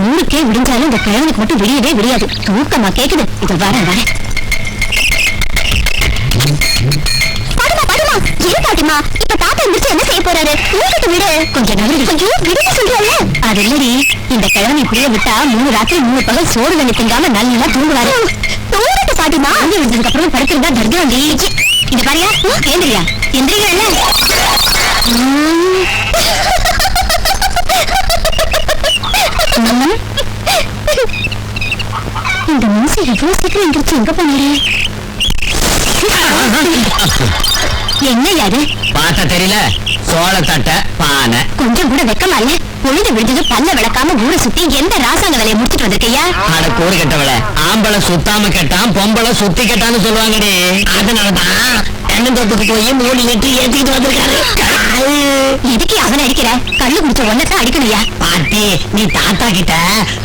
ஊருக்கே விடிஞ்சாலும் இந்த கிழவனுக்கு மட்டும் விடியவே விடியாது. தூக்கமா கேக்குது. இது வர பாட்டிமா, இப்ப தாத்தா எந்திரிச்சு என்ன செய்ய போறாரு? ஊருக்கு விடு. கொஞ்சம் விடுன்னு சொல்றல. அது இல்லடி, இந்த கிழவனை இப்படியே விட்டா 3 ராத்திரி 3 பகல் சோறு தண்ணி திங்காம நல்லா தூங்குவாரு. தூரத்து பாட்டிமா, அங்க விழுந்ததுக்கு அப்புறம் படுக்கிறதா தர்காண்டி. இந்த பாரியா, ஏந்திரியா எந்திரிக்கிறல்ல. இந்த மனுஷன் எவ்வளவு சீக்கிரம் எந்திரிச்சு எங்க போனாரு? என்ன யாரு பாத்த தெரியல? சோள தட்டை பானை. கொஞ்சம் கூட வெக்கமா இல்ல? பொழுது விழுந்தது பல்ல விளக்காம ஊரை சுத்தி எந்த ராசாங்க வேலையை முடிச்சிட்டு வந்திருக்கையா? அட கூறு கெட்டவள, ஆம்பளை சுத்தாம கெட்டான், பொம்பளை சுத்தி கெட்டான்னு சொல்லுவாங்கடி. அதனாலதான் தென்னந்தோப்புக்கு போய் 3 லிட்டர் ஏத்திட்டு வந்திருக்காரு. எதுக்கு அவனை அடிக்கிற? கள்ளு குடிச்ச ஒன்னதான் அடிக்கணுயா? பாட்டி, நீ தாத்தா கிட்ட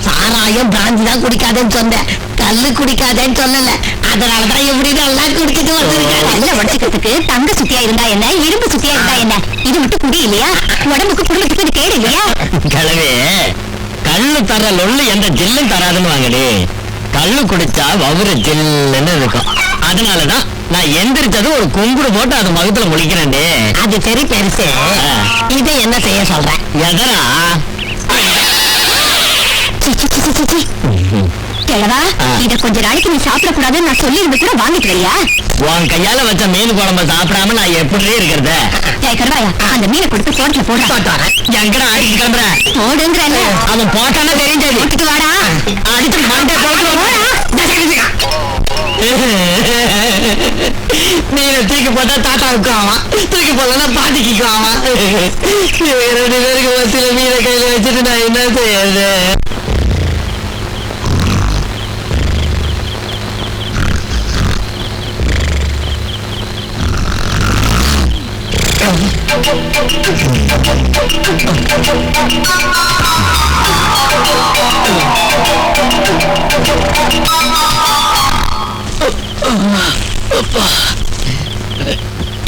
சாராயம் பிராந்தி தான் குடிக்காதேன்னு சொன்ன, கல்லு குடிக்காதேன்னு சொல்லல. அதனாலதான் எப்படி நல்லா குடிச்சிட்டு வந்திருக்காரு. நல்ல உடச்சுக்கிறதுக்கு தங்க சுத்தியா இருந்தா என்ன, இரும்பு சுத்தியா இருந்தா என்ன? இது மட்டும் குடி இல்லையா? உடம்புக்கு குடும்பத்துக்கு இது கேடு இல்லையா? கிழவே, கல்லு தர லொல்லு எந்த ஜில்லும் தராதுன்னு வாங்கடி. கல்லு குடிச்சா வவுறு ஜில்லுன்னு இருக்கும். அதனாலதான் நான் எந்திரிச்சது ஒரு குங்குடு போட்டு அது மகத்துல முழிக்கிறேன். அது சரி பெருசு. இதை என்ன செய்ய சொல்றேன்? எதனா கிழவா, இத கொஞ்ச நாளைக்கு நீ சாப்பிடக்கூடாதுன்னு நான் சொல்லி இருந்து கூட வாங்கிட்டு வரியா? உன் கையால வச்ச மீன் குழம்பு சாப்பிடாம நான் எப்படி இருக்கிறது? கருவாயா, அந்த மீனை கொடுத்து போட்டுல போடுறேன். எங்கடா அடிச்சு கிளம்புற? போடுங்கிறல்ல. அவன் போட்டானா தெரிஞ்சது. போட்டுட்டு வாடா. அடிச்சு மண்டை மீனை தூக்கி போட்டா தாத்தாவுக்கு ஆவான், தூக்கி போடலன்னா பாட்டிக்கு ஆவான். 2 பேருக்கு மத்தியில மீனை கையில வச்சுட்டு நான் என்ன செய்யறது?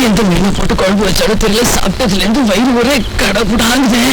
எந்த மீனை போட்டு குழம்பு வச்சாலும் தெரியல, சாப்பிட்டதுல இருந்து வயிறு ஒரே கடவுடாங்குது.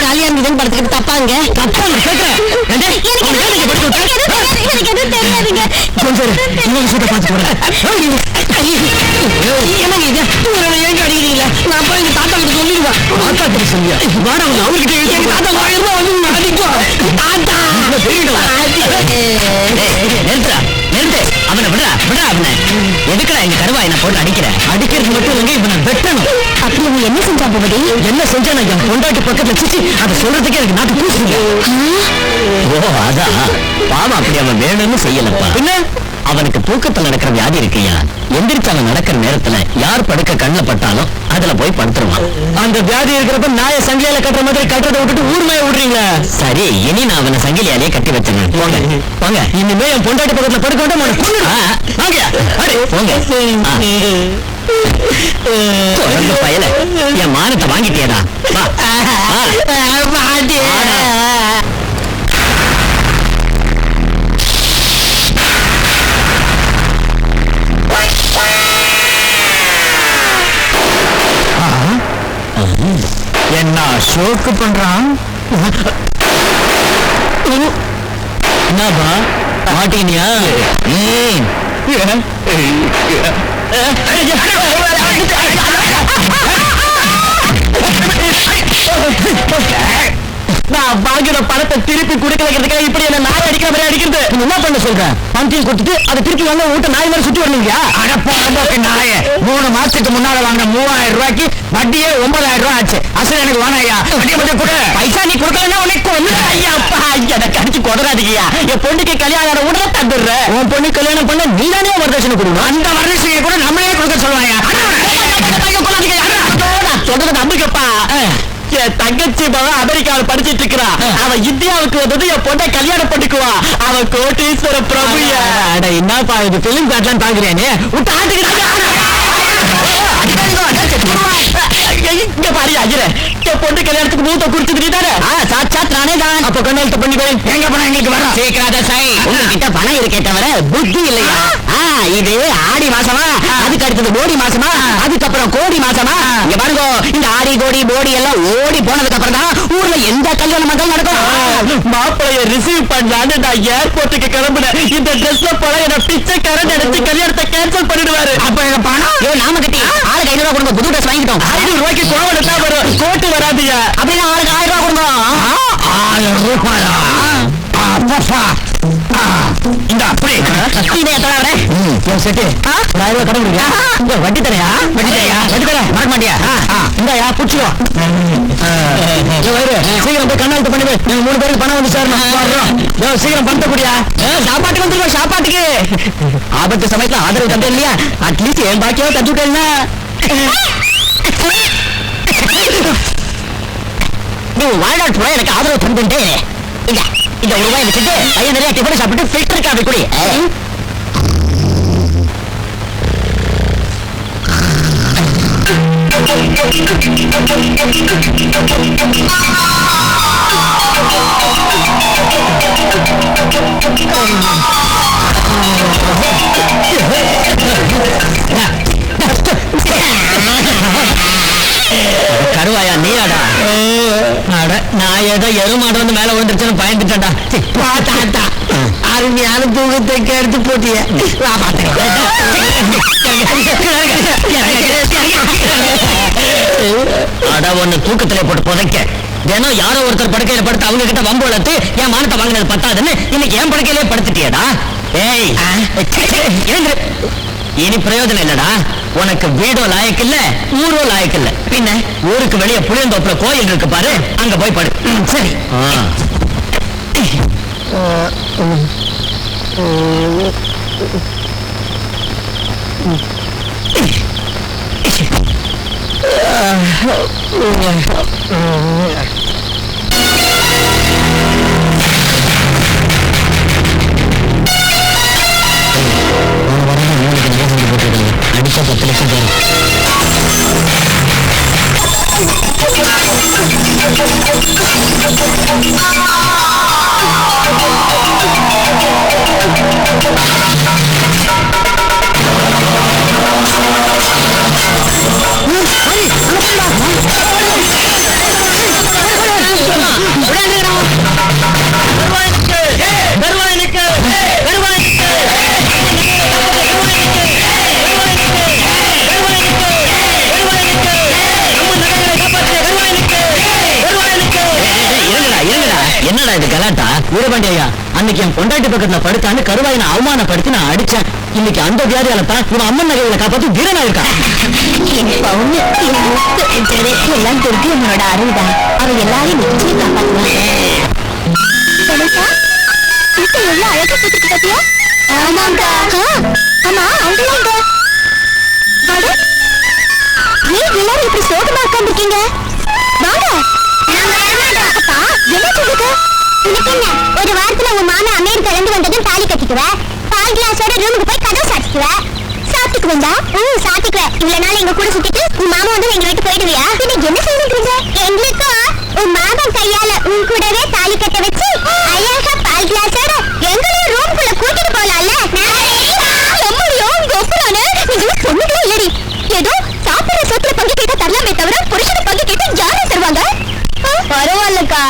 காலியா இருந்ததுன்னு படுத்துக்கிட்டு தப்பாங்க. நான் போய் எங்க தாத்தா கிட்ட சொல்லிடுவேன். தாத்தா கிட்ட சொல்லியா? அவர்கிட்ட தாத்தா 1000 ரூபாய் வந்து அவனை விடா விடா. அவனை எதுக்குடா எங்க கருவாய் நான் போட்டு அடிக்கிறேன்? அடிக்கிறது மட்டும் இல்லைங்க, இவனை வெட்டணும். அப்படி நீ என்ன செஞ்சா போகுது? என்ன செஞ்சா? நான் என் பொண்டாட்டி பக்கத்துல சிச்சி அதை சொல்றதுக்கே எனக்கு நாட்டு பூசுங்க. ஓ அதான் பாவம், அப்படி அவன் வேணும்னு செய்யலப்பா. பின்ன அவனுக்கு தூக்கத்துல நடக்கிற வியாதி இருக்கையா? எந்திரிச்சு அவன் நடக்கிற நேரத்துல யார் படுக்க கண்ணுல பட்டாலும் அதுல போய் படுத்துருவான். அந்த வியாதி இருக்கிறப்ப நாய சங்கிலியால கட்டுற மாதிரி கட்டுறதை விட்டுட்டு ஊர்மையை விடுறீங்களா? சரி, இனி நான் அவனை சங்கிலியாலே கட்டி வச்சேன். போங்க போங்க, இனிமே என் பொண்டாட்டி பக்கத்துல படுக்க வேண்டாம். பயல, என் மானத்தை வாங்கிட்டியடா. என்ன ஷோக்கு பண்றான்? என்னப்பா மாட்டீனியா? நான் வாங்கின பணத்தை திருப்பி கொடுக்கறதுக்காக இப்படி என்ன நாய் அடிக்கிற மாதிரி அடிக்கிறது. என்ன பண்ண சொல்றேன்? பணத்தையும் கொடுத்துட்டு அதை திருப்பி வாங்க வீட்டு நாய் மாதிரி சுத்தி வரணுங்க. நாய 3 மாசத்துக்கு முன்னால வாங்கின 3000 ரூபாய்க்கு வட்டியே 9000 ரூபாய் ஆச்சு. அசல் எனக்கு வேணாம் ஐயா. பைசா நீ கொடுக்கலன்னா உனக்கு ஒண்ணு ஐயா. அப்பா எனக்கு அடிச்சு கொதறாதீங்கயா. என் பொண்ணுக்கு கல்யாணம் உடனே தந்துடுற. உன் பொண்ணு கல்யாணம் பண்ண நீ தானே வரதட்சணை கொடுக்கணும். அந்த வரதட்சணையை கூட நம்மளே கொடுக்க சொல்லுவாங்க. லட்சுமி அமெரிக்காவில் படிச்சிட்டு இருக்கிறா. அவ இந்தியாவுக்கு வந்தது என் பொண்ணை கல்யாணம் பண்ணிக்குவா. அவ கோட்டீஸ்வர பிரபு. என்னப்பா இது பிலிம் காட்டலாம் பாக்குறேன்னு விட்டு இங்க பாரு ஐயரே, என் பொண்ணு கல்யாணத்துக்கு மூத்த குறிச்சது நீ தானே? சாட்சாத் நானே தான். அப்ப கண்ணெழுத்து பண்ணி போய் எங்க பணம் எங்களுக்கு வர சீக்கிராத சாய். உங்ககிட்ட பணம் இருக்கே தவிர புத்தி இல்லையா? இது ஆடி மாசமா, அதுக்கு அடுத்தது போடி மாசமா, அதுக்கப்புறம் கோடி மாசமா. இங்க பாருங்க, இந்த ஆடி கோடி போடி எல்லாம் ஓடி போனதுக்கு அப்புறம் தான் ஊர்ல எந்த கல்யாணம் மட்டும் நடக்கும். மாப்பிளைய ரிசீவ் பண்ணலான்னு நான் ஏர்போர்ட்டுக்கு கிளம்புனேன். இந்த ட்ரெஸ்ல போல என்ன பிச்சைக்காரன் நினைச்சு கல்யாணத்தை கேன்சல் பண்ணிடுவாரு. அப்ப எங்க பணம் நாம கட்டி ஆளுக்கு 500 ரூபாய் கொடுங்க. புது ட்ரெஸ் வாங்கிட்டோம். 500 ரூபாய்க்கு கோவம் தான் வரும், கோட்டு வராதுயா. அப்படின்னா ஆளுக்கு 1000 ரூபாய் கொடுங்க. 1000 ரூபாயா? இந்த அப்படி வட்டி தரையா? வட்டி தரையா? வட்டி தர மறக்க மாட்டியா? இந்தாயா புடிச்சுக்கோ. சீக்கிரம் போய் கண்ணாலத்து பண்ணி போய் 3 பேருக்கு பணம் வந்து சார். சீக்கிரம் பண்ண கூடியா? சாப்பாட்டுக்கு வந்துருக்கோம். சாப்பாட்டுக்கு ஆபத்து சமயத்துல ஆதரவு தந்தேன் இல்லையா? அட்லீஸ்ட் என் பாக்கியாவது தந்துட்டேன்னா நீ வாழ்நாள் பூரா எனக்கு ஆதரவு தந்துட்டே. இந்த 1 ரூபாய் வச்சுட்டு பையன் நிறைய டிஃபன் சாப்பிட்டு ஃபில்டர் காபி குடி. கருவாயா நீயாடா? நான் ஏதோ எருமாடு வந்து மேல விழுந்துருச்சுன்னு பயந்துட்டா. அருமையான தூக்கத்தை எடுத்து போட்டிய. அட ஒண்ணு தூக்கத்திலே போட்டு புதைக்க. தினம் யாரோ ஒருத்தர் படுக்கையில படுத்து அவங்க கிட்ட வம்பு வளர்த்து என் மானத்தை வாங்கினது பத்தாதுன்னு இன்னைக்கு என் படுக்கையிலே படுத்துட்டியடா. ஏய் இனி பிரயோஜனம் இல்லடா. உனக்கு வீடோ லாயக்கு இல்ல, ஊரோ லாயக்கு இல்ல. பின்ன ஊருக்கு வெளியே புளியந்தோப்புல கோயில் இருக்கு பாரு, அங்க போய் படு. சரி. அடிச்சா 10 லட்சம் பேர். என்னடா இது கலாட்டா? வீரபாண்டியா, அன்னைக்கு என் பொண்டாட்டி பக்கத்துல படுத்தான்னு கருவாயின அவமானப்படுத்தி நான் அடிச்சேன். இன்னைக்கு அந்த வியாதியால தான் இவன் அம்மன் நகைகளை காப்பாத்தி வீரனா இருக்கான். எல்லாம் தெரிஞ்சு என்னோட அருள்தான். அவ எல்லாரையும் நிச்சயம் காப்பாத்துவாங்க. எவ்வளவு அழகா போட்டுட்டு பாத்தியா? ஆமாங்கா. ஆமா அவங்க ஏன் எல்லாரும் இப்படி சோகமா உட்காந்துருக்கீங்க? வாங்க. அப்பா என்ன சொல்லுங்க? உனக்கு என்ன, ஒரு வாரத்துல உங்க மாமா அமெரிக்கால இருந்து வந்ததும் தாலி கட்டிக்குவ, பால் கிளாஸோட ரூமுக்கு போய் கதவு சாத்திக்குவ. சாப்பிட்டுக்கு வந்தா சாத்திக்குவ. இவ்வளவு நாள் எங்க கூட சுத்திட்டு உன் மாமா வந்து எங்க வீட்டு போயிடுவியா? பின்ன என்ன செய்யறீங்க? எங்களுக்கும் உன் மாமா கையால உன் கூடவே தாலி கட்ட வச்சு அழகா பால் கிளாஸோட எங்களையும் ரூமுக்குள்ள கூட்டிட்டு போலாம்ல? பொண்ணுகளே இல்லடி, ஏதோ சாப்பிடுற சொத்துல பங்கு கேட்டா தரலாமே தவிர புருஷனை பங்கு கேட்டா யாரும் தருவாங்க? பரவாயில்லக்கா,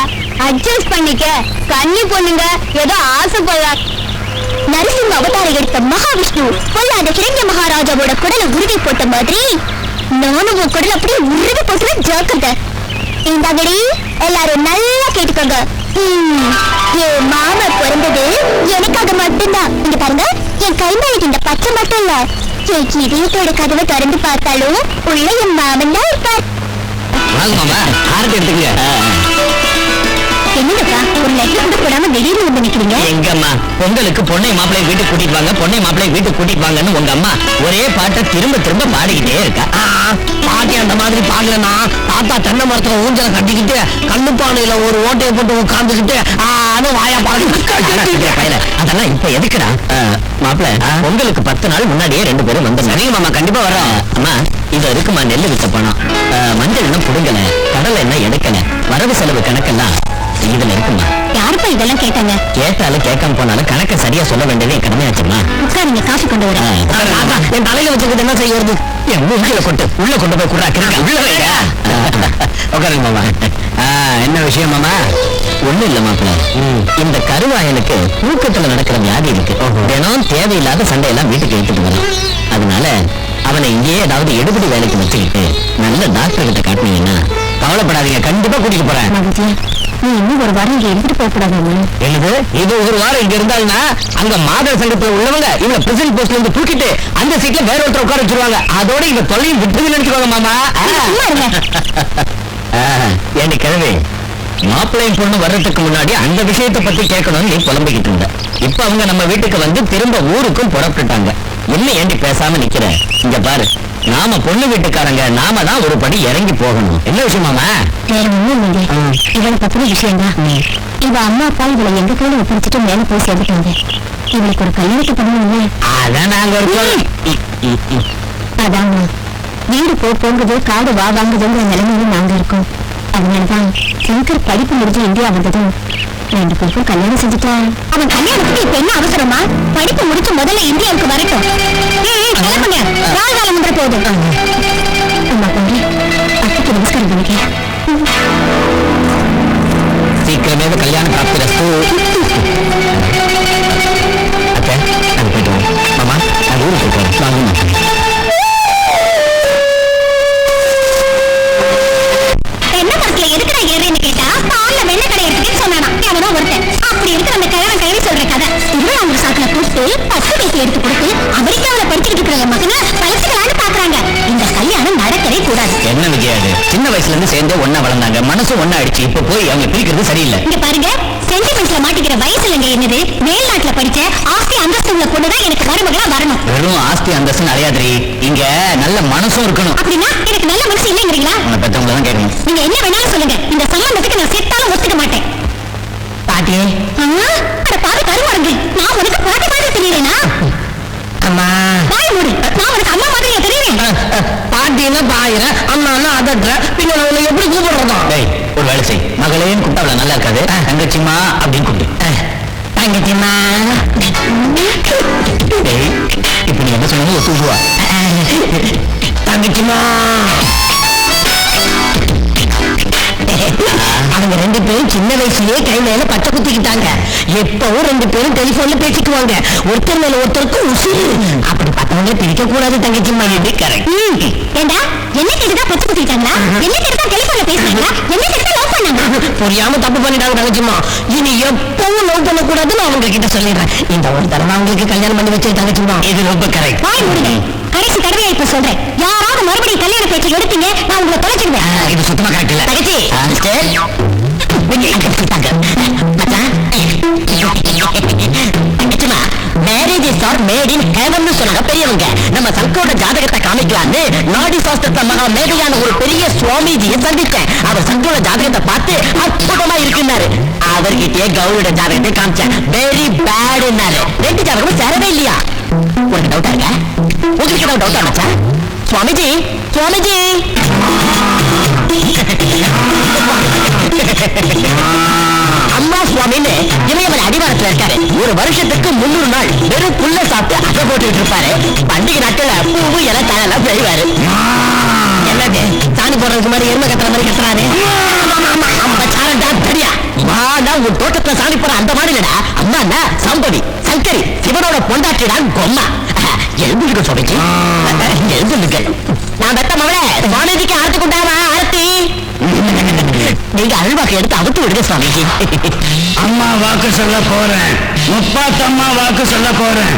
அட்ஜஸ்ட் பண்ணிக்க. கன்னி பொண்ணுங்க ஏதோ ஆசைப்படுறா. நரசிம்ம அவதாரம் எடுத்த மகாவிஷ்ணு பொல்லாத கிரண்ய மகாராஜாவோட குடலை உருவி போட்ட மாதிரி நானும் உன் குடல் அப்படியே உருவி போட்டு ஜாக்கிரதை. இந்தாங்கடி, எல்லாரும் நல்லா கேட்டுக்கோங்க. என் மாமா பிறந்தது எனக்காக மட்டும்தான். இங்க பாருங்க, என் கை மேலுக்கு இந்த பச்சை மட்டும் இல்ல, என் இதயத்தோட கதவை திறந்து பார்த்தாலும் உள்ள என் மாமன் தான் இருப்பார். என்னங்கப்பா, ஒரு லெட்டர் கூட போடாம திடீர்னு வந்து நிக்கிறீங்க? எங்க அம்மா பொங்கலுக்கு பொண்ணை மாப்பிள்ளை வீட்டுக்கு கூட்டிட்டு வாங்க, பொண்ணை மாப்பிள்ளை வீட்டுக்கு கூட்டிட்டு வாங்கன்னு உங்க அம்மா ஒரே பாட்டை திரும்ப திரும்ப பாடிக்கிட்டே இருக்கா. பாட்டி அந்த மாதிரி பாக்கலன்னா தாத்தா தென்னை மரத்துல ஊஞ்சலை கட்டிக்கிட்டு கண்ணுப்பானையில ஒரு ஓட்டையை போட்டு உட்கார்ந்துக்கிட்டு வாயா பாருங்க. அதெல்லாம் இப்ப எதுக்குடா மாப்பிள்ள? உங்களுக்கு 10 நாள் முன்னாடியே 2 பேரும் வந்து. சரிங்க மாமா, கண்டிப்பா வரோம். அம்மா இது இருக்குமா நெல்லு வித்த பணம், மஞ்சள் எண்ணெய் புடுங்கல, கடலை எண்ணெய் எடுக்கல, வரவு செலவு கணக்கெல்லாம் இதுல இருக்குமா. யாருப்பா இதெல்லாம் கேட்டாங்க? கேட்டாலும் கேட்காம போனாலும் கணக்கை சரியா சொல்ல வேண்டியது என் கடமையாச்சுமா. உட்காருங்க, காசு கொண்டு வர. என் தலையில வச்சுக்கிட்டு என்ன செய்யறது? என் மூஞ்சில உள்ள கொண்டு போய் குடுறா. உட்காருங்க மாமா. என்ன விஷயம் மாமா? ஒண்ணும் இல்ல மாப்பிள்ள, இந்த கருவாயனுக்கு தூக்கத்துல நடக்கிற வியாதி இருக்கு. தினம் தேவையில்லாத சண்டையெல்லாம் வீட்டுக்கு எடுத்துட்டு வரும். அதனால அவனை இங்கேயே ஏதாவது எடுபடி வேலைக்கு வச்சுக்கிட்டு நல்ல டாக்டர் கிட்ட காட்டினீங்கன்னா. கவலைப்படாதீங்க, கண்டிப்பா கூட்டிட்டு போறேன். நீ இன்னும் ஒரு வாரம் இங்க எடுத்துட்டு போக கூடாது. என்னது? இது ஒரு வாரம் இங்க இருந்தாலும்னா அங்க மாதர் சங்கத்துல உள்ளவங்க இவங்க பிரசிடன்ட் போஸ்ட்ல இருந்து தூக்கிட்டு அந்த சீட்ல வேற ஒருத்தர் உட்கார வச்சிருவாங்க. அதோட இவங்க தொல்லையும் விட்டு நினைச்சுக்கோங்க மாமா. ஏண்டி கிழவி, மாப்பிள்ளையும் பொண்ணு வர்றதுக்கு முன்னாடி அந்த விஷயத்தை பத்தி கேட்கணும்னு நீ புலம்பிக்கிட்டு இருந்த. இப்ப அவங்க நம்ம வீட்டுக்கு வந்து திரும்ப ஊருக்கும் புறப்பட்டுட்டாங்க. என்ன ஏண்டி பேசாம நிக்கிற? இங்க பாரு, நாம பொண்ணு வீட்டுக்காரங்க, நாம தான் ஒரு படி இறங்கி போகணும். என்ன விஷயமாமா? வேற ஒண்ணும் இல்லைங்க, இவளை பத்தின விஷயம் தான். இவ அம்மா அப்பா இவளை எங்க கையில ஒப்படைச்சிட்டு மேல போய் சேர்ந்துட்டாங்க. இவளுக்கு ஒரு கல்யாணத்தை பண்ணணும்ல. அதான் நாங்க அதான் வீடு போங்குது, காடு வாங்குதுங்கிற நிலைமையில நாங்க இருக்கோம். அதனாலதான் சங்கர் படிப்பு முடிஞ்சு இந்தியா வந்ததும் 2 பேருக்கும் கல்யாணம் செஞ்சுட்டா. அவன் கல்யாணத்துக்கு இப்ப என்ன அவசரமா? படிப்பு முடிச்சு முதல்ல இந்தியாவுக்கு வரட்டும். காலம் முன்ற போதும். அம்மா பொண்ணு, அத்தைக்கு நமஸ்காரம் பண்ணிக்க. சீக்கிரமே கல்யாணம் பிராப்தி. அத்தை, நாங்க போயிட்டு வரோம். மாமா, நாங்க ஊருக்கு போயிட்டு வரோம். என்ன மரத்துல எதுக்குடா ஏறேன்னு கேட்டா, பால்ல வெண்ணெய் கடை இருக்குன்னு சொன்னானா எவனோ ஒருத்தன். அப்படி இருக்கிற அந்த கிழவன் கைவி சொல்ற கதை. 20 சாக்குல போட்டு 10 பேசி எடுத்து கொடுத்து அமெரிக்காவில படிச்சுட்டு இருக்கிற என் மகனை வளர்த்துக்கலான்னு பாக்குறாங்க. இந்த கல்யாணம் நடக்கவே கூடாது. என்ன விஜயாது, சின்ன வயசுல இருந்து சேர்ந்து ஒன்னா வளர்ந்தாங்க, மனசு ஒன்னா ஆயிடுச்சு. இப்ப போய் அவங்க பிரிக்கிறது சரியில்லை. இங்க பாருங்க, சென்டிமெண்ட்ஸ்ல மாட்டிக்கிற வயசுலங்க என்னது? மேல்நாட்டுல படிச்ச ஆஸ்தி அந்தஸ்து உள்ள பொண்ணுதான் எனக்கு மருமகளா வரணும். வெறும் ஆஸ்தி அந்தஸ்து நிறையாதிரி, இங்க நல்ல மனசும் இருக்கணும். அப்படின்னா எனக்கு நல்ல மனசு இல்லைங்கிறீங்களா? உன்னை பெற்றவங்கள தான் கேட்கணும். நீங்க என்ன வேணாலும் சொல்லுங்க, இந்த சம்பந்தத்துக்கு நான் செத்தாலும் ஒத்துக்க மாட்டேன். பாட்டி, பாரு கருவாருங்க, நான் உனக்கு பாட்டி மாதிரி தெரியறேனா? அம்மா வாய் மூடு, நான் உனக்கு அம்மா மாதிரியா தெரியுறேன்? பாட்டின்னா பாயிர, அம்மா அதற்ற, பின்ன உன்னை எப்படி கூப்பிடுறதா? ஒரு வேலை செய், மகளையும் கூப்பிட்டா நல்லா இருக்காது. தங்கச்சிமா அப்படின்னு கூப்பிட்டு. தங்கச்சிமா. இப்ப நீ என்ன சொன்னாலும் ஒத்துக்குவா. தங்கச்சிமா. அவங்க 2 பேரும் சின்ன வயசுலயே கை மேல பச்சை குத்திக்கிட்டாங்க. எப்பவும் 2 பேரும் டெலிபோன்ல பேசிக்குவாங்க. ஒருத்தர் மேல ஒருத்தருக்கு உசுறு. அப்படி பார்த்தவங்கள பிரிக்க கூடாது தங்கச்சிமா. இது கரெக்ட். ஏண்டா, என்ன கேட்டுதான் பச்சை குத்திட்டாங்களா? என்ன கேட்டுதான் டெலிபோன்ல பேசுறாங்களா? என்ன கேட்டுதான் லவ் பண்ணாங்க? புரியாம தப்பு பண்ணிட்டாங்க தங்கச்சிமா. இனி எப்பவும் லவ் பண்ணக்கூடாதுன்னு அவங்க கிட்ட சொல்லிடுறேன். இந்த ஒரு தடவை அவங்களுக்கு கல்யாணம் பண்ணி வச்சு தங்கச்சிமா. இது ரொம்ப கரெக்ட். வாய் மூடுங்க, கடைசி தடவையா இப்ப சொல்றேன். யாராவது மறுபடியும் கல்யாண பேச்சு எடுத்தீங்க, நான் உங்களை தொலைச்சிடுவேன். இது சுத்தமா கரெக்ட் இல்ல தங்கச்சி. Marriage is not made in heaven சொன்னாங்க பெரியவங்க. நம்ம சங்கரோட ஜாதகத்தை காமிக்கலான்னு நாடி சாஸ்திரத்துல மகா மேதையான ஒரு பெரிய சுவாமிஜியை சந்திச்சேன். அவர் சங்கரோட ஜாதகத்தை பார்த்து அற்புதமா இருக்குன்னாரு. அவர்கிட்டயே கௌரியோட ஜாதகத்தை காமிச்சேன். வெரி பேட்னாரு. 2 ஜாதகமும் சேரவே இல்லையா? உனக்கு டவுட்டா இருக்க? உங்களுக்கு ஏதாவது டவுட்டா மச்சா? சுவாமிஜி, சுவாமிஜி. அம்மா சுவாமின்னு இமயமலை அடிவாரத்துல இருக்காரு. ஒரு வருஷத்துக்கு 300 நாள் வெறும் புல்ல சாப்பிட்டு அசை போட்டுக்கிட்டு இருப்பாரு. பண்டிகை நாட்கள்ல பூவு இலை தலை பெய்வாரு. என்னது சாணி போடுறதுக்கு மாதிரி எருமை கட்டுற மாதிரி கட்டுறாரு. உன் தோட்டத்துல சாணி போற அந்த மாதிரி இல்லடா. அம்மா சாம்பவி சங்கரி சிவனோட பொண்டாட்டிடான் கொம்மா. எழுந்துக்க சொல்லிச்சு, எழுந்துக்க. நான் பெத்த மகளே, சுவாமிஜிக்கு ஆரத்தி கொண்டாவா? ஆரத்தி நீங்க அல்வாக்கு எடுத்து அவுத்து விடுங்க சுவாமிஜி. அம்மா வாக்கு சொல்ல போறேன், முப்பாத்தம்மா வாக்கு சொல்ல போறேன்.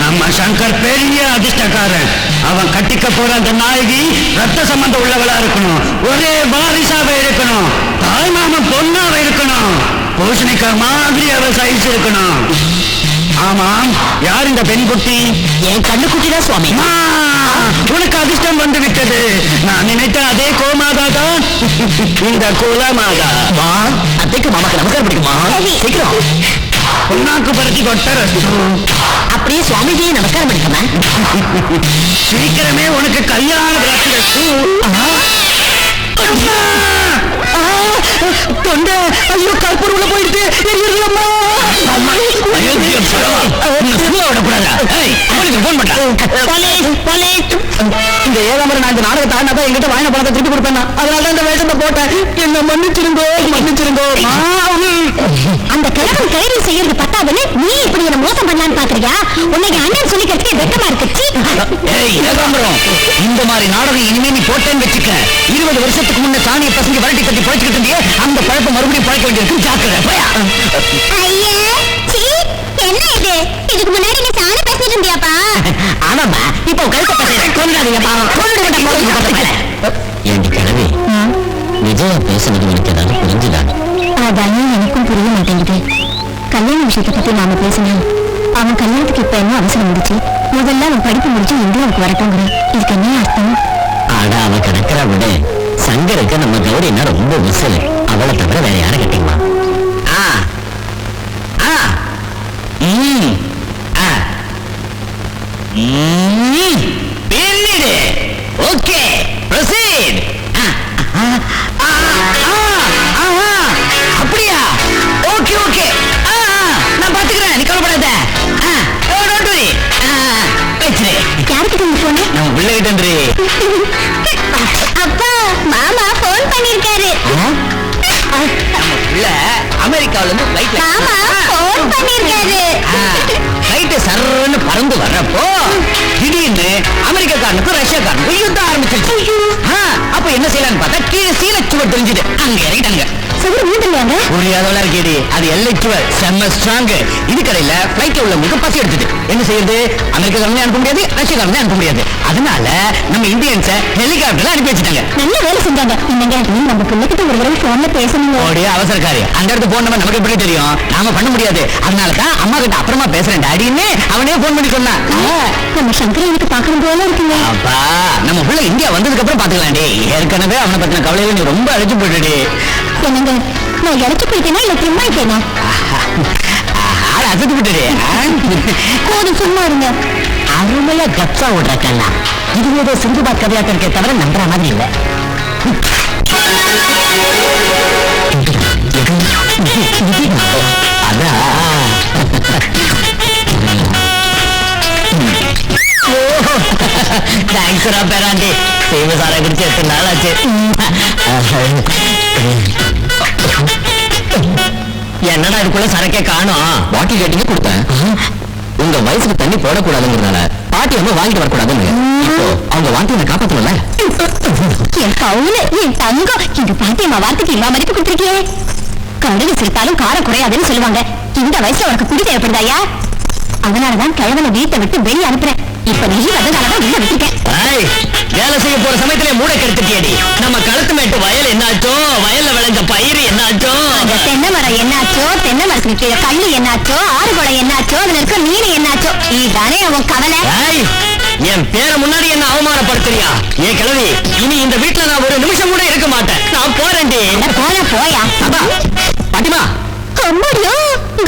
நம்ம சங்கர் பெரிய அதிர்ஷ்டக்காரன். அவன் கட்டிக்க போற அந்த நாயகி ரத்த சம்பந்தம் உள்ளவளா இருக்கணும். ஒரே வாரிசாவே இருக்கணும். தாய்மாமன் பொண்ணாவே இருக்கணும். பூசணிக்கா மாதிரி அவ சைஸ் இருக்கணும். ஆமாம், யார் இந்த பெண் குட்டி? என் கண்ணு குட்டி தான் சுவாமி. உனக்கு அதிர்ஷ்டம் வந்து விட்டது. நான் நினைத்த அதே கோமாதா தான் இந்த குலமாதா. மா அத்தைக்கு மாமாக்கு நமஸ்காரம் பிடிக்குமா? சீக்கிரம் புண்ணாக்கு பறிச்சு கொட்ட அப்படியே சுவாமிஜியை நமஸ்காரம் பண்ணிக்கமா. சீக்கிரமே உனக்கு கல்யாணம் தொண்டை ஐயோ கற்பூர் உள்ள போயிட்டு எரியலம்மா. இந்த ஏழாமரை நான் இந்த நாடகத்தை ஆடினாதான் எங்கிட்ட வாங்கின பணத்தை திருப்பி கொடுப்பேன். அதனால இந்த வேஷத்தை போட்டேன். என்ன மன்னிச்சிருந்தோ மன்னிச்சிருந்தோ. அந்த கிழவன் கைது செய்யறது பத்தாதுன்னு நீ இப்படி என்ன மோசம் பண்ணலான்னு பாக்குறியா? உன்னை அண்ணன் சொல்லிக்கிறதுக்கே வெக்கமா இருக்கு. இந்த மாதிரி நாடகம் இனிமே நீ போட்டேன்னு வச்சுக்க. 20 வருஷத்துக்கு முன்ன சாணியை பசங்க வரட்டி கட்டி பழச்சிக்கிட்டு இருந்தியே அந்த பழப்ப மறுபடியும் பழக்க வேண்டியிருக்கும். ஜாக்கிரதை. ஐயா சீ என்ன இது? இதுக்கு முன்னாடி நீ சாணி பேசிட்டு இருந்தியாப்பா? ஆமாம்மா இப்போ கழுத்த பேசுறேன். கொண்டாதீங்க பாவம். ஏண்டி கிழவி விஜயா பேசுனது எனக்கு ஏதாவது புரிஞ்சுதாங்க? அதானே எனக்கும் புரிய மாட்டேங்குது. கல்யாண விஷயத்தை பத்தி நாம பேசணும். அவன் கல்யாணத்துக்கு இப்ப என்ன அவசரம் முடிச்சு? முதல்ல அவன் படிப்பு முடிச்சு இந்தியாவுக்கு வரட்டுங்கிறேன். இதுக்கு என்ன அர்த்தம்? ஆனா அவன் கிடக்கிறா விட சங்கருக்கு நம்ம கௌரின்னா ரொம்ப விசல். அவளை தவிர வேற யாரை கட்டிக்குமா? Okay proceed. அப்படியா? ஓகே ஓகே நான் பாத்துக்கிறேன். நீ கவலைப்படாத. யாருக்கு போன? நம்ம பிள்ளைகிட்ட அப்பா மாமா போன் பண்ணிருக்காரு. நம்ம பிள்ளை அமெரிக்காவில இருந்து ஃளைட்ல மாமா போன் பண்ணிருக்காரு. ஃளைட் சர்ன்னு பறந்து வர்றப்போ திடீர்னு அமெரிக்காக்காரனுக்கும் ரஷ்யாக்காரனுக்கும் யுத்தம் ஆரம்பிச்சிருச்சு. அப்ப என்ன செய்யலான்னு பார்த்தா கீழே சீலச்சுவர் தெரிஞ்சுது. அங்க இறங்கிட்டாங்க. புரியாதவளா இருக்கேடி. அது எல்லைச்சுவர் செம்ம ஸ்ட்ராங். இது கடையில ஃளைட்ல உள்ளவங்களுக்கு பசி எடுத்துது. என்ன செய்யறது? அமெரிக்காக்காரனே அனுப்ப முடியாது, ரஷ்யாக்காரனே அனுப்ப முடியாது. அதனால நம்ம இந்தியன்ஸ ஹெலிகாப்டர்ல அனுப்பி வச்சுட்டாங்க. நல்ல வேலை செஞ்சாங்க. என்னங்க நீ நம்ம பிள்ளைகிட்ட ஒரு தடவை போன்ல பேசணும். ஓடிய அவசரக்காரி. அந்த இடத்து போன் நம்பர் நமக்கு எப்படி தெரியும்? நாம பண்ண முடியாது. அதனாலதான் அம்மா கிட்ட அப்புறமா பேசுறேன் டாடின்னு அவனே போன் பண்ணி சொன்னான். நம்ம சங்கரை எனக்கு பாக்கணும் போல இருக்குங்க. அப்பா நம்ம பிள்ளை இந்தியா வந்ததுக்கு அப்புறம் பாத்துக்கலாண்டி. ஏற்கனவே அவனை பத்தின கவலையில நீ ரொம்ப அழைச்சு போயிடுடி. என்னங்க நான் இறச்சு போயிட்டேனா இல்ல சும்மா இருக்கேனா? அசத்து விட்டுடு. போதும் சும்மா இருங்க. அருமையா கப்சா ஓடுறக்கல்ல. இது ஏதோ சிந்துபாத் கதையாட்டம் இருக்கே தவிர நம்புற மாதிரி இல்லை. தேங்க்ஸ்ரா பேராண்டி. சேவை சாரை குடிச்சு எத்தனை நாள் ஆச்சு. என்னடா இதுக்குள்ள சரக்கே காணோம். பாட்டில் கேட்டீங்க கொடுத்தேன். உங்க வயசுக்கு தண்ணி போடக்கூடாதுங்கிறதுனால பாட்டி அம்மா வாங்கிட்டு வரக்கூடாதுன்னு இப்போ அவங்க வார்த்தையை காப்பாத்தல. என் கவுல என் தங்கம் இந்த பாட்டியம்மா வார்த்தைக்கு இவ்வளவு மதிப்பு கொடுத்துருக்கியே. கடுகு சிரித்தாலும் காரம் குறையாதுன்னு சொல்லுவாங்க. இந்த வயசுல உனக்கு குடி தேவைப்படுதாயா? அதனாலதான் கிழவனை வீட்டை விட்டு வெளியே அனுப்புறேன். இப்ப நீ வந்ததாலதான் உள்ள விட்டுருக்கேன். வேலை செய்ய போற சமயத்திலே மூட கெடுத்துட்டியடி. நம்ம களத்து மேட்டு வயல் என்னாச்சோ, வயல்ல விளைஞ்ச பயிர் என்னாச்சோ, தென்னை மரம் என்னாச்சோ, தென்னை மரத்துக்கு கீழே கல்லு என்னாச்சோ, ஆறு குளம் என்னாச்சோ, அதுல இருக்க மீன் என்னாச்சோ, இதுதானே அவன் கவலை. என் பேரை முன்னாடி என்ன அவமானப்படுத்துறியா? ஏன் கிழவி, இனி இந்த வீட்டுல நான் ஒரு நிமிஷம் கூட இருக்க மாட்டேன். நான் போறேன்டி. போயா பாட்டிமா. அம்மாடியோ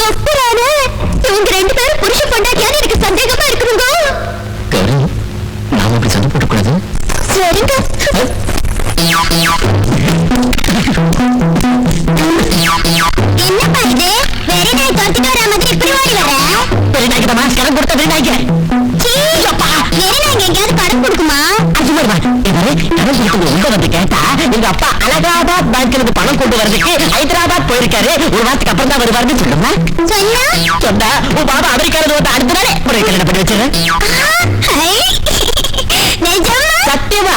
கப்புறானே. இவங்க 2 பேரும் புருஷ பொண்டாட்டியான்னு எனக்கு சந்தேகமா இருக்குதுங்க. நாம அப்படி சண்டை போடக்கூடாது. சரிங்க. என்னப்பா இது? வெறி நாய் தோத்துட்டு வர மாதிரி இப்படி ஓடி வர? வெறி நாய்க்கு தான் கடன் கொடுத்த வெறி நாய்க்கு. வெறி நாய்க்கு எங்கேயாவது கடன் கொடுக்குமா? கடல் கொடுத்து உங்க வந்து கேட்டா எங்க அப்பா அலகாபாத் பேங்க்ல பணம் கொண்டு வரதுக்கு ஹைதராபாத் போயிருக்காரு. ஒரு வாரத்துக்கு அப்புறம் தான் வருவாருன்னு சொல்லுங்க. சொன்னா உன் பாபா அமெரிக்கால அடுத்த நாளே ஒரு கல்யாணம் பண்ணி வச்சிரு. சத்தியமா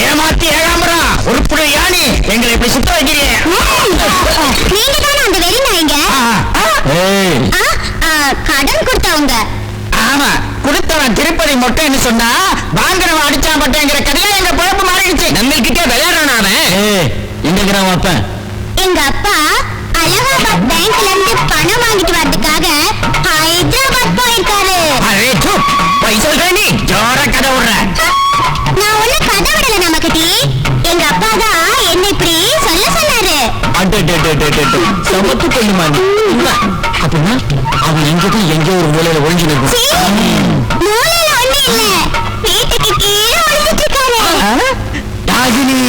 ஏமாத்தி ஏகாம்பரா ஒரு புள்ள யானி எங்களை இப்படி சுத்த வைக்கிறீங்க. நீங்க தானே அந்த வெறி நாய்ங்க? கடன் கொடுத்தவங்க. ஆமா, கொடுத்தவன் திருப்பதி மொட்டைன்னு சொன்னா வாங்குறவன் அடிச்சா மொட்டைங்கிற கதையா எங்க குழப்பம் மாறிடுச்சு. நம்மகிட்ட விளையாடுறான் அவன். எங்க அப்பா? எங்க அப்பா அலகாபாத் பேங்க்ல இருந்து பணம் வாங்கிட்டு வரதுக்காக ஹைதராபாத் போயிருக்காரு. போய் சொல்ற நீ ஜோர சமத்து பொண்ணுமா அப்படின்னா அவன் எங்கதான் எங்கேயோ ஒரு மூலையில ஒழிஞ்சு நிற்கும். நாகினி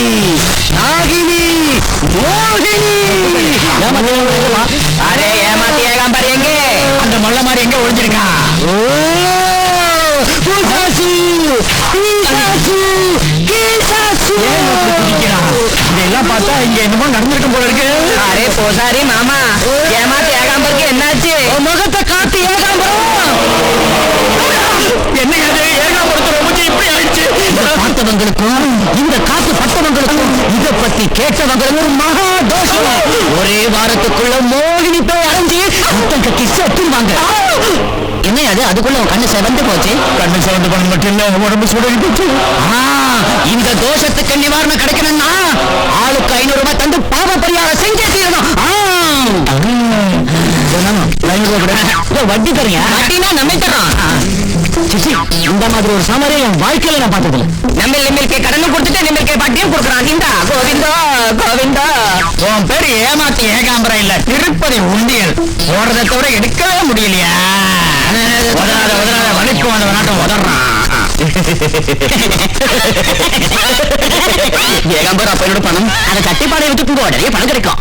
நாகினி மோகினி அரே ஏமாத்தி ஏகாம்பர் எங்க அந்த மொள்ள மாதிரி எங்க ஒழிஞ்சிருக்கா? இதெல்லாம் பார்த்தா இங்க என்னமோ நடந்திருக்கும் போல இருக்கு. அரே போசாரி மாமா, ஏமாத்தி ஏகாம்பருக்கு என்னாச்சு? முகத்தை காத்து ஏகாம்பரம் என்ன ஏகாம்பரத்தோட மூஞ்சி இப்படி ஆயிடுச்சு. பார்த்தவங்களுக்கும் இந்த காத்து பட்டவங்களுக்கும் இதை பத்தி கேட்டவங்களுக்கும் மகா தோஷம். ஒரே வாரத்துக்குள்ள மோகினி போய் அடைஞ்சு முத்தம் கட்டி செத்துருவாங்க. என்ன அது அதுக்குள்ள கண்ணு செவந்து போச்சு. கண்ணு செவந்து பண்ண மட்டும் இல்ல உடம்பு சுடங்கி போச்சு. இந்த தோஷத்துக்கு நிவாரணம் கிடைக்கணும்னா ஆளுக்கு 500 ரூபாய் தந்து பாவ பரிகாரம் செஞ்சே தீரணும். வட்டி தரீங்க? வட்டினா நம்ம தரோம். இந்த மாதிரி ஒரு சமரை என் வாழ்க்கையில நான் பார்த்ததில்லை. நம்ம நிம்மல்கே கடனும் கொடுத்துட்டு நிம்மல்கே பாட்டியும் கொடுக்குறான். இந்தா கோவிந்தா கோவிந்தா. உன் பேரு ஏமாத்தி ஏகாம்பரம் இல்ல, திருப்பதி உண்டியல். ஓடுறதை தவிர எடுக்கவே முடியலையா? உதறாத உதறாத வலிக்கும் அந்த நாட்டம் உதறான். ஏகாம்பரம் அப்ப என்னோட பணம் அதை கட்டிப்பாடை விட்டு நிறைய பணம் கிடைக்கும்.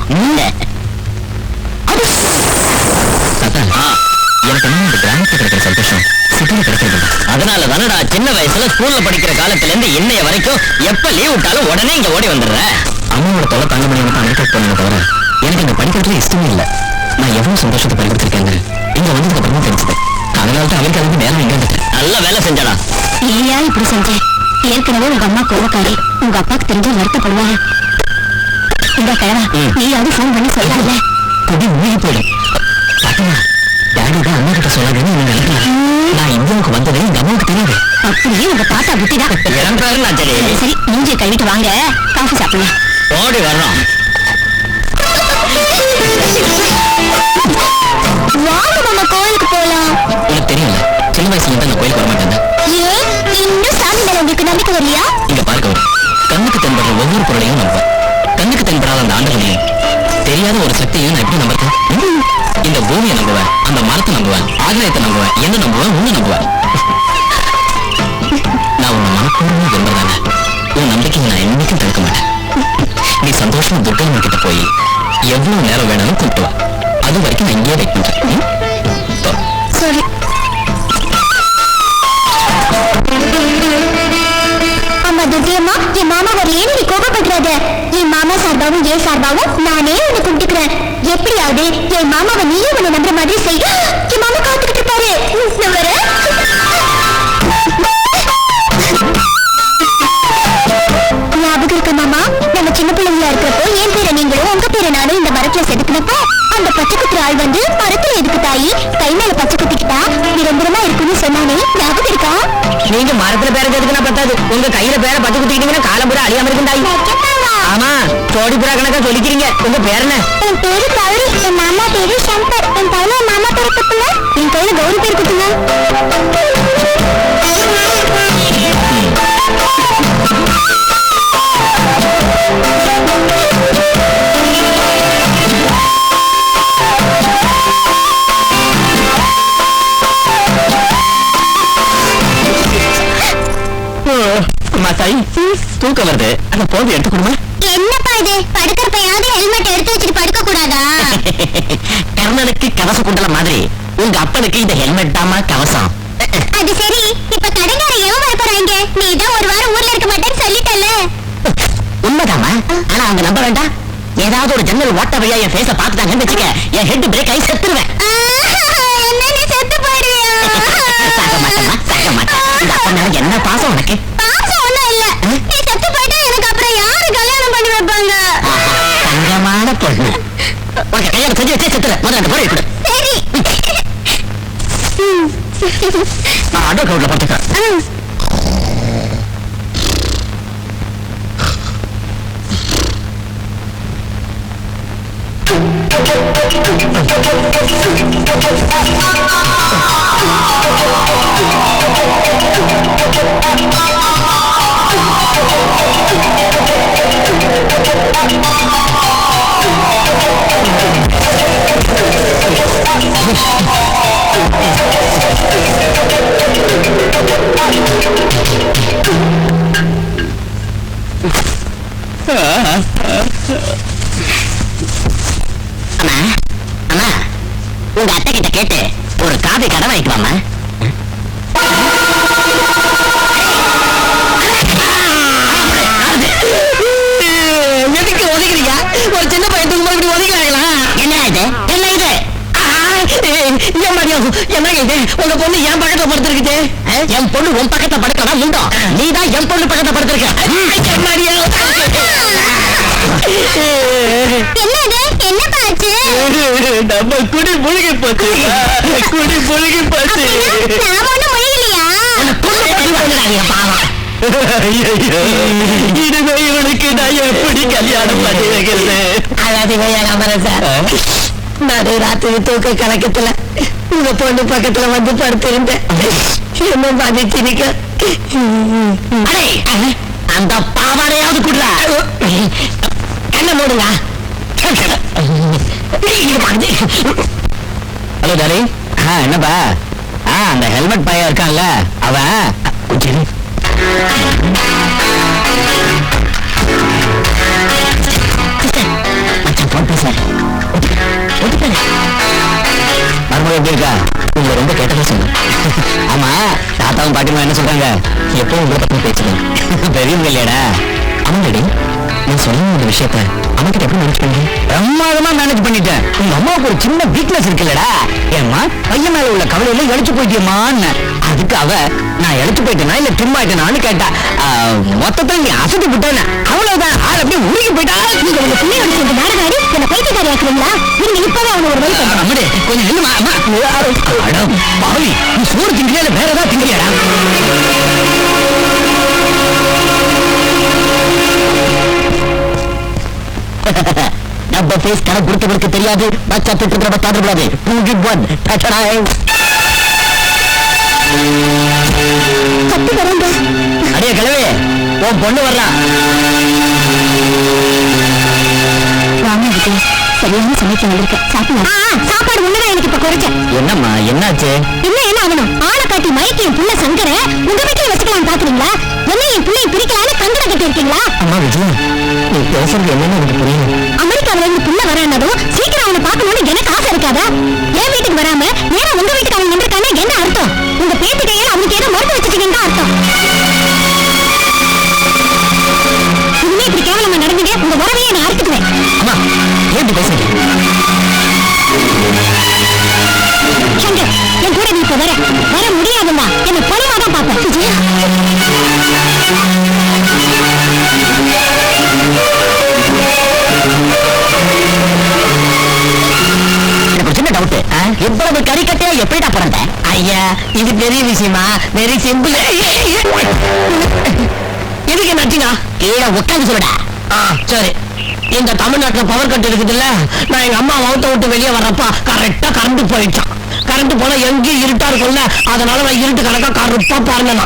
எனக்கு இந்த கிராமத்துல கிடைக்கிற சந்தோஷம் சிட்டில கிடைக்கிறது. அதனால தானடா சின்ன வயசுல ஸ்கூல்ல படிக்கிற காலத்துல இருந்து இன்னைய வரைக்கும் எப்ப லீவ் விட்டாலும் உடனே இங்க ஓடி வந்துடுற. அம்மாவோட தொலை தாங்க முடியாம தான் அடிக்கட் பண்ண தவிர எனக்கு இந்த படிக்கிறதுல இஷ்டமே இல்லை. நான் எவ்வளவு சந்தோஷத்தை பயன்படுத்திருக்கேங்க இங்க வந்ததுக்கு அப்புறமா தெரிஞ்சது. அதனால தான் அவருக்கு அதுக்கு நேரம் இங்க வந்துட்டேன். நல்ல வேலை செஞ்சடா. ஏயா இப்படி செஞ்சேன்? ஏற்கனவே உங்க அம்மா கோவக்காரி, உங்க அப்பாக்கு தெரிஞ்சா வருத்தப்படுவாங்க. இந்த கிழவா நீயாவது போன் பண்ணி சொல்லாத. குடி மூழ்கி போயிடும். டாடி தான் அம்மா கிட்ட சொல்லாதுன்னு நீங்க நினைக்கலாம். நான் இந்தியாவுக்கு வந்ததே எங்க அம்மாவுக்கு தெரியாது. அப்படியே உங்க தாத்தா புத்திதான். சரி சரி மூஞ்சியை கழுவிட்டு வாங்க, காஃபி சாப்பிடலாம். ஓடி வர்றோம். வாங்க மாமா, கோயிலுக்கு போலாம். எனக்கு தெரியல, சின்ன வயசுல இருந்து நான் கோயிலுக்கு வரமாட்டேன். ஏன் இன்னும் சாமி மேல உங்களுக்கு நம்பிக்கை வரலையா? இங்க பாருங்க, கண்ணுக்கு தென்படுற ஒவ்வொரு பொருளையும் நம்புவேன். கண்ணுக்கு தென்படாத அந்த ஆண்டவனையும் தெரியாத ஒரு சக்தியையும் நான் எப்படி நம்புறேன்? இந்த பூமியை நம்புவேன், அந்த மரத்தை நம்புவேன், ஆகிரயத்தை நம்புவேன், என்ன நம்புவேன், உன்னை நம்புவேன். நான் உன்னை மனப்பூர்வமா விரும்புறதானே உன் நம்பிக்கையை நான் என்னைக்கும் தடுக்க மாட்டேன். நீ சந்தோஷமா துர்கம்மன் கிட்ட போய் எவ்வளவு நேரம் வேணாலும் கூப்பிட்டு வா. அது வரைக்கும் நான் இங்கேயே வெயிட் பண்றேன். சரி. அம்மா துர்கையம்மா, என் மாமா வரலையே நீ கோபப்படுறாத. என் மாமா சார்பாவும் ஏன் சார்பாவும் நானே உன்னை கும்பிட்டுக்கிறேன். எப்படியாவது என் மாமாவை நீயும் உன்னை நம்புற மாதிரி செய். என் மாமா காத்துக்கிட்டு இருப்பாரு. நான் வரேன். ஞாபகம் இருக்க மாமா, நம்ம சின்ன பிள்ளைங்களா இருக்கிறப்போ என் பேரை நீங்களும் உங்க பேரை நானும் இந்த மரத்துல செதுக்கினப்போ அந்த பச்சை குத்துற ஆள் வந்து மரத்துல எதுக்கு தாயி கை மேல பச்சை குத்திக்கிட்டா நிரந்தரமா இருக்குன்னு சொன்னானே, ஞாபகம் இருக்கா? நீங்க மரத்துல பேர எதுக்குன்னா பத்தாது, உங்க கையில பேர பச்சை குத்திக்கிட்டீங்கன்னா காலம் பூரா அழியாம இருக்கும். ஆமா, கோடி புறா கணக்கா சொல்லிக்கிறீங்க. உங்க பேர் என்ன? என் பேரு கௌரி, என் மாமா பேரு சங்கர். என் கையில என் மாமா பேரு குத்துங்க, என் கையில கௌரி பேர் குத்துங்க. தூக்கம் வருது, அந்த போது எடுத்து கொடுமா. என்னப்பா இது, படுக்கிறப்பயாவது ஹெல்மெட் எடுத்து வச்சுட்டு படுக்க கூடாதா? கர்ணனுக்கு கவச குண்டல மாதிரி உங்க அப்பனுக்கு இந்த ஹெல்மெட் தாமா கவசம். அது சரி, இப்ப கடைக்கார எவன் வர போறாங்க? நீ தான் ஒரு வாரம் ஊர்ல இருக்க மாட்டேன்னு சொல்லிட்டல்ல. உண்மைதாமா, ஆனா அவங்க நம்ப வேண்டாம். ஏதாவது ஒரு ஜன்னல் ஓட்ட வழியா என் ஃபேஸ பாத்துட்டாங்கன்னு வச்சுக்க, என் ஹெட் பிரேக் ஆகி செத்துருவேன். என்ன நீ செத்து போயிடுவியா? சாக மாட்டேமா, சாக மாட்டேன். இந்த அப்பன் மேல என்ன பாசம் உனக்கு? பாசம் ஒண்ணும் இல்ல. நீ செத்து போயிட்டா எனக்கு அப்புறம் யாரு கல்யாணம் பண்ணி வைப்பாங்க? தங்கமான பொண்ணு. உனக்கு கல்யாணம் செஞ்சு வச்சே செத்துற. முதல்ல அந்த பொருள் கொடு. சரி. நான் ஆட்டோ கவுட்ல பார்த்துக்கிறேன். அம்மா உங்க அத்தை கிட்ட கேட்டு ஒரு காபி கடை வாங்கிட்டு வாமா. எதுக்கு ஒதுக்குறீங்க? ஒரு சின்ன பையன் இப்படி ஒதுக்குறாங்களா? என்ன இது என்ன இது? என்ன இது? உங்க பொண்ணு என் பக்கத்துல படுத்திருக்குது. என் பொண்ணு உன் பக்கத்துல படுக்கா முண்டோ? நீதான் என் பொண்ணு பக்கத்துல படுத்திருக்க. என்ன பாச்சு? நம்ம குடி முழுகி போச்சு. குடி முழுகி போச்சு. நான் ஒண்ணும் முழுகலையா? பாவம். இனிமே இவனுக்கு நான் எப்படி கல்யாணம் பண்ணி வைக்கிறது? அதாவது சார், நடு ராத்திரி தூக்க கலக்கத்துல உங்க பொண்ணு பக்கத்துல வந்து படுத்திருந்தேன். என்ன பண்ணிச்சிருக்க? அந்த பாவாடையாவது குடுறா. கண்ணை மூடுங்க. ஹலோ டாரி. என்னப்பா? அந்த ஹெல்மெட் பையன் இருக்கான்ல அவன் மருமகள் எப்படி இருக்கா? உங்களை ரொம்ப கேட்டதா சொன்ன. ஆமா, தாத்தாவும் பாட்டிமா என்ன சொல்றாங்க? எப்பவும் உங்களை பத்தி பேசுறேன். பெரியவங்க இல்லையாடா? அவங்கடி நீ சொல்ல ஒரு விஷயத்த அவன்கிட்ட எப்படி மேனேஜ் பண்ணி? பிரமாதமா மேனேஜ் பண்ணிட்டேன். உங்க அம்மாவுக்கு ஒரு சின்ன வீக்னஸ் இருக்குல்லடா. ஏம்மா பையன் மேல உள்ள கவலையில எழுச்சு போயிட்டியம்மான்னு. அதுக்கு அவ நான் எழுச்சு போயிட்டேனா இல்ல சும்மா ஆயிட்டேனான்னு கேட்டா. மொத்தத்துல நீ அசத்து விட்டேன்னு. அவ்வளவுதான். ஆள் அப்படியே உருகி போயிட்டா. நீங்க உங்க பிள்ளையோட சேர்ந்து நாடகாடி என்ன பைத்தியக்காரி ஆக்குறீங்களா? நீங்க இப்பவே அவனை ஒரு வழி பண்ணுங்க. அம்மாடி கொஞ்சம் நில்லுமா. அட பாவி, நீ சோறு திங்கிறியா இல்ல வேற ஏதாவது திங்கிறியாடா? நம்ம பேஸ் கணக்கு கொடுத்தவருக்கு தெரியாது. பச்சா திட்டு நம்ம தாண்டக்கூடாது. கத்து வரங்க. அடியே கிழவே, உன் பொண்ணு வரலாம். சரியான சமைக்க வந்திருக்கேன். சாப்பாடு ஒண்ணுதான் எனக்கு இப்ப குறைச்ச. என்னம்மா என்னாச்சு? என்ன ஆகணும்? ஆளை காட்டி மயக்கி என் புள்ள சங்கர உங்க வீட்டுல வச்சுக்கலாம் பாக்குறீங்களா? என்ன என் பிள்ளைய பிரிக்கலான்னு கங்கணம் கட்டி இருக்கீங்களா? அம்மா விஜய், நீ பேசுறது என்னன்னு எனக்கு புரியல. அமெரிக்காவில இருந்து புள்ள வரேன்னதும் சீக்கிரம் அவனை பார்க்கணும்னு எனக்கு ஆசை இருக்காதா? என் வீட்டுக்கு வராம நேரா உங்க வீட்டுக்கு அவன் வந்திருக்கானா என்ன அர்த்தம்? உங்க பேத்து கையால அவனுக்கு ஏதோ மறுத்து வச்சுட்டீங்கன்னு அர்த்தம். இனிமே இப்படி கேவலமா நடந்தீங்க, உங்க வரவையே நான் அறுத்துக்குவேன். அம்மா ஏன் பேசுறீங்க? சங்கர், என் கூட நீ இப்ப வர முடியாதுமா. என்ன பணிவாதான் பார்ப்பேன். விஜய், எனக்கு சின்ன டவுட். இவ்வளவு கறிக்கட்டையா எப்படிடா பிறந்த? ஐயா, இது பெரிய விஷயமா? Very simple. எதுக்கு நட்டினா கீழே உட்காந்து சொல்லுடா. சரி, இந்த தமிழ்நாட்டுல பவர் கட் இருக்குதுல்ல. நான் எங்க அம்மா வவுத்த விட்டு வெளியே வர்றப்ப கரெக்டா கரண்ட் போயிடுச்சான். கரண்ட் போனா எங்கேயும் இருட்டா இருக்கும்ல, அதனால நான் இருட்டு கணக்கா கருப்பா பாருங்க.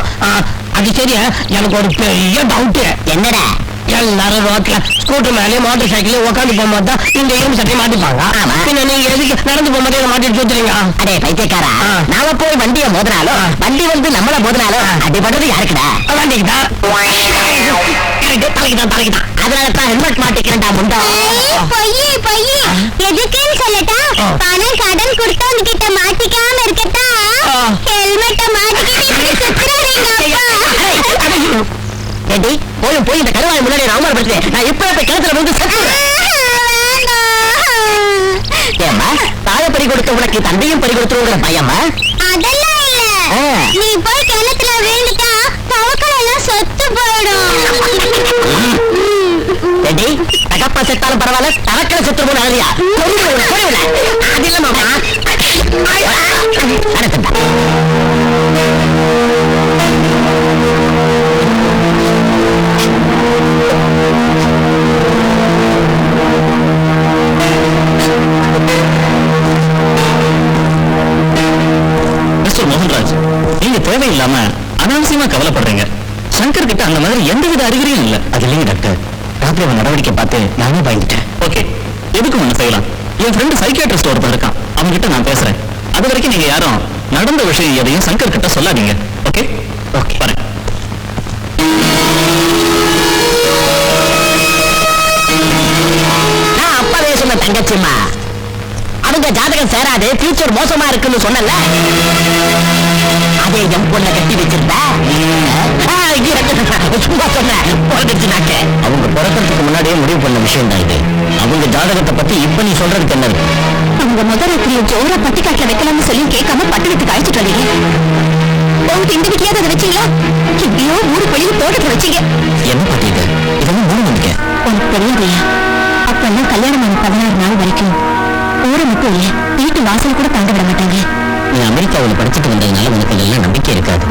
அது சரியா, எனக்கு ஒரு பெரிய டவுட். என்னடா? எல்லாரும் ரோட்ல ஸ்கூட்டர் மேலே மோட்டர் சைக்கிள் உட்காந்து போகும்போது தான் இந்த இரும்பு சட்டையை மாட்டிப்பாங்க. பின்ன நீங்க எதுக்கு நடந்து போகும்போது மாட்டிட்டு சுத்துறீங்க? அடே பைத்தியக்காரா, நாம போய் வண்டியை மோதினாலும் வண்டி வந்து நம்மள மோதினாலும் அடிபடுறது யாருக்குடா? வண்டிக்குதான். தலைக்குதான். அதனாலதான் ஹெல்மெட் மாட்டிக்கிறேன்டா முண்டா. எதுக்குன்னு சொல்லட்டா? பணம் கடன் கொடுத்தவங்க கிட்ட மாட்டிக்காம இருக்கட்டா? ஹெல்மெட்ட மாட்டிக்கிட்டு சுத்துறாருங்க. போய் இந்த கருவாய் முன்னாடி அவமானப்படுத்தேன். நான் இப்ப கிணத்துல வந்து ஏமா தாயை பறி கொடுத்த உனக்கு தந்தையும் பறி கொடுத்துருங்கிற பயமா? அதெல்லாம் இல்ல. நீ போய் கிணத்துல விழுந்துட்டா தவக்கள் எல்லாம் செத்து போயிடும். தகப்பா செத்தாலும் பரவாயில்ல, தவக்களை செத்து போன அழகியா அது இல்ல மாமா. மிஸ்டர் மோகன்ராஜ், நீங்க தேவையில்லாம அனாவசியமா கவலைப்படுறீங்க. சங்கர் கிட்ட அந்த மாதிரி எந்தவித அறிகுறியும் இல்ல. அது இல்லைங்க டாக்டர், ராத்திரி அவன் நடவடிக்கை பார்த்து நானே பயந்துட்டேன். ஓகே, எதுக்கு ஒண்ணு செய்யலாம். என் ஃப்ரெண்டு சைக்கியாட்ரிஸ்ட் ஒருத்தர் இருக்கான், அவன்கிட்ட நான் பேசுறேன். அது வரைக்கும் நீங்க யாரும் நடந்த விஷயம் எதையும் சங்கர் கிட்ட சொல்லாதீங்க. ஓகே ஓகே பாருங்க. நான் அப்பவே சொன்ன தங்கச்சிம்மா, அவங்க ஜாதகம் சேராது, ஃபியூச்சர் மோசமா இருக்குன்னு சொன்னல, அதே என் பொண்ணை கட்டி வச்சிருந்தா சும்மா சொன்னேன். அவங்க பிறக்கிறதுக்கு முன்னாடியே முடிவு பண்ண விஷயம் தான் இது. அவங்க ஜாதகத்தை பத்தி இப்ப நீ சொல்றதுக்கு என்ன? அவங்க முதல் ராத்திரியை ஜோரா பட்டிக்காட்டுல வைக்கலாம்னு சொல்லி கேட்காம பட்டணத்துக்கு அழைச்சிட்டு வந்தீங்க. உங்க இந்த வீட்லயாவது அதை வச்சீங்களா? இப்படியோ ஊரு வெளியே தோட்டத்துல வச்சீங்க. என்ன பாட்டி இது? இதெல்லாம் மூணு மணிக்கு உனக்கு தெரியாதையா? அப்பெல்லாம் கல்யாணம் ஆன 16 நாள் வரைக்கும் ஊரை மட்டும் இல்ல, வீட்டு வாசல் கூட தங்க விட மாட்டாங்க. நீ அமெரிக்காவில் படிச்சுட்டு வந்ததுனால உனக்கு எல்லாம் நம்பிக்கை இருக்காது.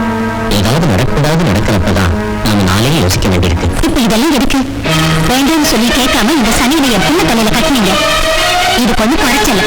ஏதாவது நடக்கூடாது நடக்கிறப்பதான் நாம நாளையே யோசிக்க வேண்டியிருக்கு. இப்ப இதெல்லாம் எதுக்கு? வேண்டாம்னு சொல்லி கேட்காம இந்த சனியை என் பொண்ணு தலையில கட்டினீங்க. இது கொஞ்சம் குறைச்சல.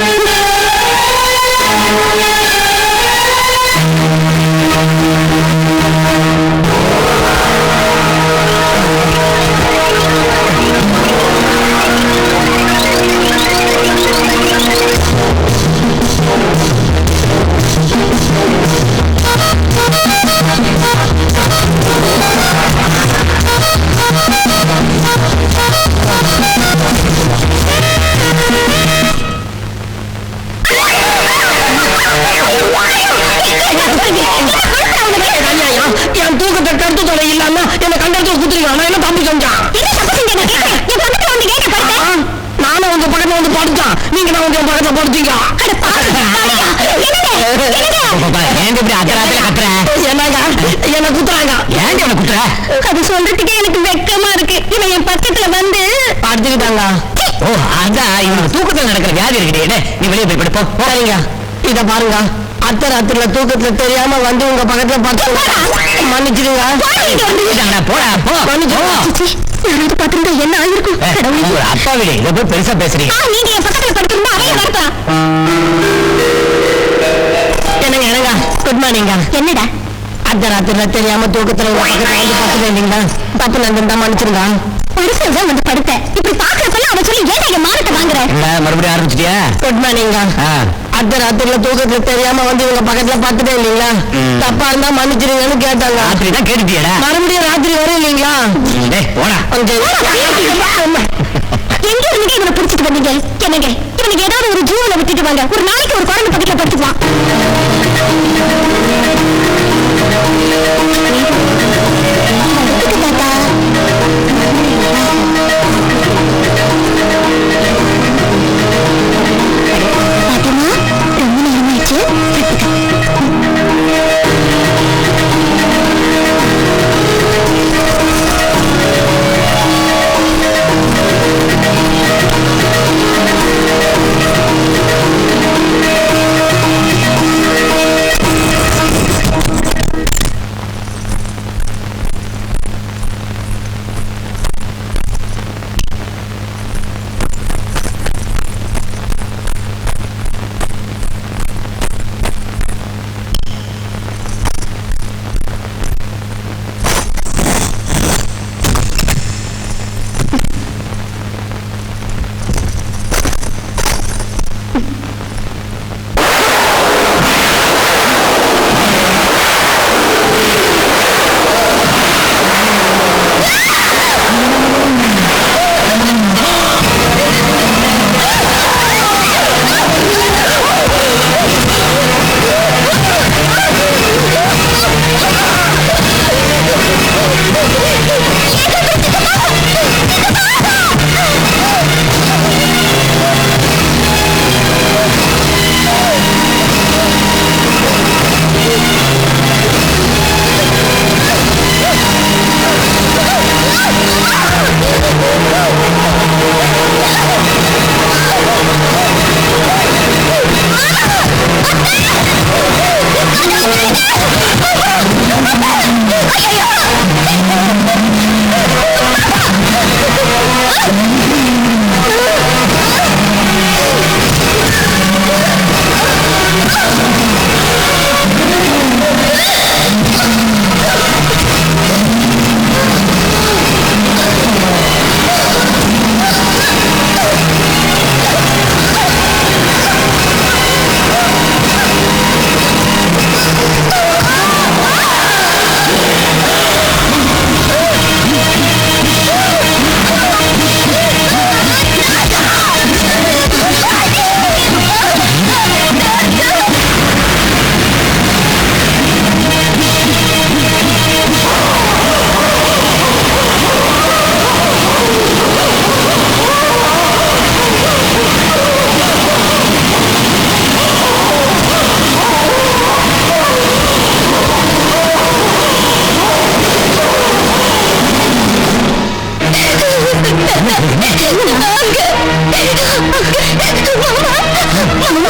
என் தூக்கத்தை கருத்து தொலை இல்லாம என்ன கண்டத்துல குத்துருக்கான். என்ன தம்பி செஞ்சான்? நானும் உங்க பக்கத்துல வந்து படுத்தான். நீங்க நான் உங்க பக்கத்துல படுத்தீங்க. என்ன குத்துறாங்க? ஏன் என்ன குத்துற? அது சொல்றதுக்கே எனக்கு வெக்கமா இருக்கு. இவன் என் பக்கத்துல வந்து படுத்துக்கிட்டாங்க. ஓ அதான் இவங்க தூக்கத்துல நடக்கிற வியாதி இருக்குதே. நீ வெளியே போய் படுப்போம். போறீங்க. இத பாருங்க, அத்தராத்திரில தூக்கத்துல தெரியாம வந்து உங்க பக்கத்துல பார்த்து மன்னிச்சிருங்க. போடா போ. யாராவது பார்த்திருந்தா என்ன ஆயிருக்கும்? அப்பா வீடு இதை போய் பெருசா பேசுறீங்க. நீங்க என் பக்கத்துல படுத்திருந்தா அவைய நடத்தலாம். என்னங்க என்னங்க குட் மார்னிங்க. என்னடா அத்தராத்திரில தெரியாம தூக்கத்துல உங்க பக்கத்துல வந்து பார்த்துட்டு இருந்தீங்களா? தப்பு நடந்தா மன்னிச்சிருங்க. பரிசுதான் வந்து படுத்தேன். இப்படி பாக்குறப்பெல்லாம் அவன் சொல்லி ஏன் என் மானத்தை வாங்குற? மறுபடியும் ஆரம்பிச்சிட்டியா? குட் மார்னிங்க. அத்தராத்திரில தூக்கத்துல தெரியாம வந்து இவங்க பக்கத்துல பார்த்துட்டே இல்லீங்களா? தப்பா இருந்தா மன்னிச்சிருங்கன்னு கேட்டாங்க. ராத்திரிதான் கேட்டுட்டியடா? மறுபடியும் ராத்திரி வரும் இல்லீங்களா? போடா. எங்க இருந்து இவனை பிடிச்சிட்டு வந்தீங்க? என்னங்க இவனுக்கு ஏதாவது ஒரு ஜூல விட்டுட்டு வாங்க. ஒரு நாளைக்கு ஒரு குழந்தை பக்கத்துல படுத்துக்கலாம். பாட்டிமா, ரொம்ப நேரமாயிடுச்சு.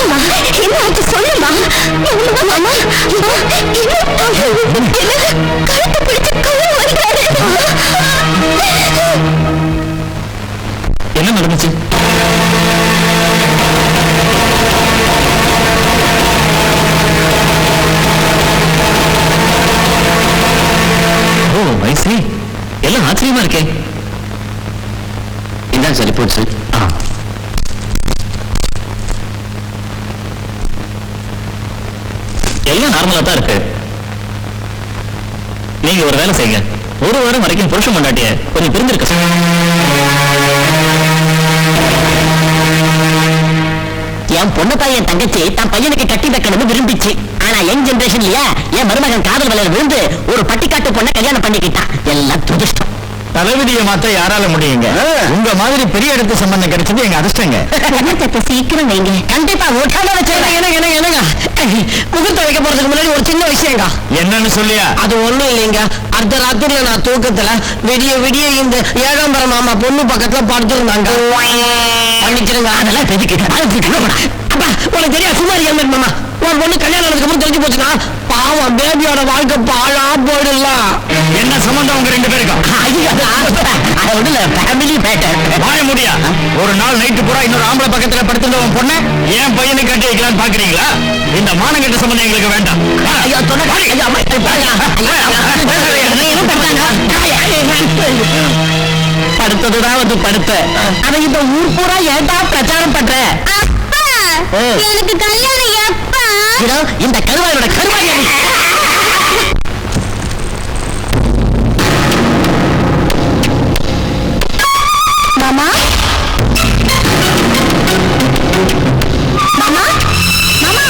என்னம்மா என்ன ஆச்சு சொல்லுமா மாமா கழுத்தை பிடிச்சு கழுவு வருகிறாரு. என்ன நடந்துச்சு? ஓ வயசு எல்லாம் ஆச்சரியமா இருக்கே. இதான் சார் ரிப்போர்ட் சார். எல்லாம் நார்மலா தான் இருக்கு. நீங்க ஒரு வேலை செய்யுங்க, ஒரு வாரம் வரைக்கும் புருஷன் பொண்டாட்டிய கொஞ்சம் பிரிந்திருக்க என் பொண்ணு பையன் தங்கச்சி தன் பையனுக்கு கட்டி வைக்கணும்னு விரும்பிச்சு. ஆனா யங் ஜெனரேஷன்லயா என் மருமகன் காதல் வலையில விழுந்து ஒரு பட்டிக்காட்டு பொண்ணை கல்யாணம் பண்ணிக்கிட்டான். எல்லாம் துதிஷ்டம். தலைவிதியை மாத்த யாரால முடியுங்க? உங்க மாதிரி பெரிய இடத்து சம்பந்தம் கிடைச்சது எங்க அதிர்ஷ்டங்க. சீக்கிரம் வைங்க. கண்டிப்பா முகூர்த்தம் வைக்க போறதுக்கு முன்னாடி ஒரு சின்ன விஷயங்க. என்னன்னு சொல்லியா? அது ஒண்ணும் இல்லைங்க. அர்த்த ராத்திரில நான் தூக்கத்துல விடிய விடிய இந்த ஏகாம்பர மாமா பொண்ணு பக்கத்துல படுத்திருந்தாங்க. பண்ணிச்சிருங்க. அதெல்லாம் அப்பா உனக்கு தெரியா? சும்மா இருக்க மாமா. உன் பொண்ணு கல்யாணம் ஆனதுக்கு அப்புறம் தெரிஞ்சு போச்சுன்னா பாவம் பேபியோட வாழ்க்கை பாழா போயிடலாம். என்ன சம்பந்தம் உங்க ரெண்டு பேருக்கும்? வாழ முடியா? ஒரு நாள் நைட்டு பூரா இன்னொரு ஆம்பளை பக்கத்துல படுத்துட்டு உன் பொண்ணு என் பையனுக்கு கட்டி வைக்கலான்னு பாக்குறீங்களா? இந்த மானங்கட்ட சம்பந்தம் எங்களுக்கு வேண்டாம். படுத்ததுதான் வந்து படுத்த. அதை இந்த ஊர் பூரா ஏண்டா பிரச்சாரம் பண்ற? எனக்கு கல்யாணம் எப்பா? இந்த கருவாயோட கருவாய் மாமா மாமா மாமா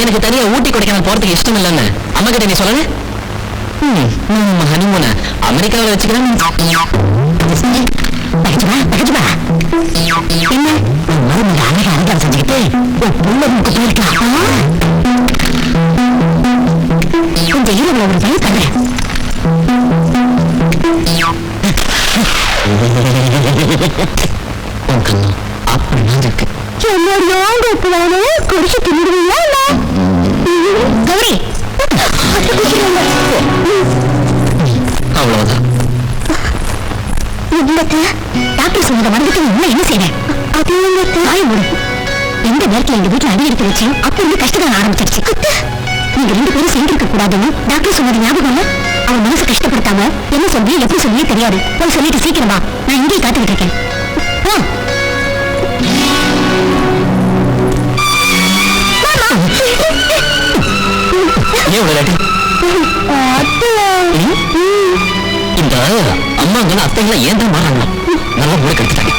எனக்கு தனியா ஊட்டி கொடைக்கானல் போறதுக்கு இஷ்டம் இல்லைன்னு அம்மா கிட்ட நீ சொல்லல. ஹனிமூன அமெரிக்காவில் வச்சுக்கலாம். செஞ்சுக்கிட்டு கொஞ்சம் இரவு ஒரு வழி தரேன். குடிச்சு தின்னுடுவீங்களா? கௌரி அவ்வளவுதான். டாக்டர் சொன்னதை மறந்துட்டு என்ன செய்வேன்? அது எந்த நேரத்தில் எங்க வீட்டுல அடி எடுத்து வச்சு அப்ப இருந்து கஷ்டப்பட ஆரம்பிச்சிருச்சு. நீங்க ரெண்டு பேரும் சேர்ந்திருக்க கூடாதுன்னு டாக்டர் சொன்னது ஞாபகம் இல்ல? அவன் மனசு கஷ்டப்படுத்தாம என்ன சொல்லி எப்படி சொல்லியே தெரியாது. போய் சொல்லிட்டு சீக்கிரமா நான் இங்கேயே காத்துக்கிட்டு இருக்கேன். இந்த அம்மாங்க அத்தைகளை ஏன் தான் மாறாங்களா? நல்லா முறை கெடுத்துட்டாங்க.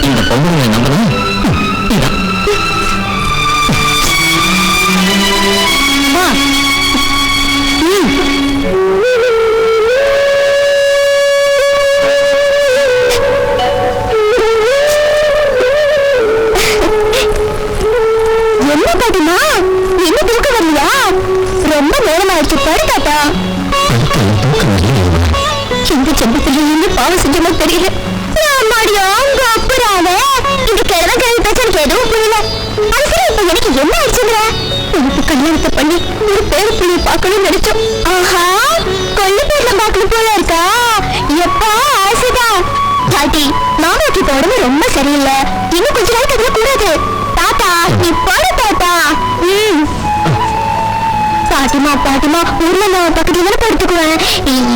இந்த பொம்பளை நம்பணும். என்ன பாட்டுமா? என்ன தூக்கம் வரலையா? ரொம்ப நேரம் ஆயிடுச்சு. பாரு தாத்தா. இந்த செம்பத்துல இருந்து பாவம் செஞ்ச மாதிரி தெரியல. அங்க அப்புறாவே இந்த கிழமை கிழமை பிரச்சனைக்கு எதுவும் புரியல. அது சரி, இப்ப எனக்கு என்ன ஆயிடுச்சுங்கிற? எனக்கு கல்யாணத்தை பண்ணி ஒரு பேரு புள்ளியை பார்க்கணும்னு நினைச்சோம். ஆஹா, கொல்லு பேர்ல பார்க்கணும் போல இருக்கா? எப்பா ஆசைதான். பாட்டி, மாமாக்கு இப்ப உடம்பு ரொம்ப சரியில்லை. இன்னும் கொஞ்ச நாளைக்கு அதுல கூடாது. தாத்தா, நீ போட தாத்தா. பாட்டி பாட்டிமா பாட்டிமா ஊர்ல நான் பக்கத்துல படுத்துக்குவேன்.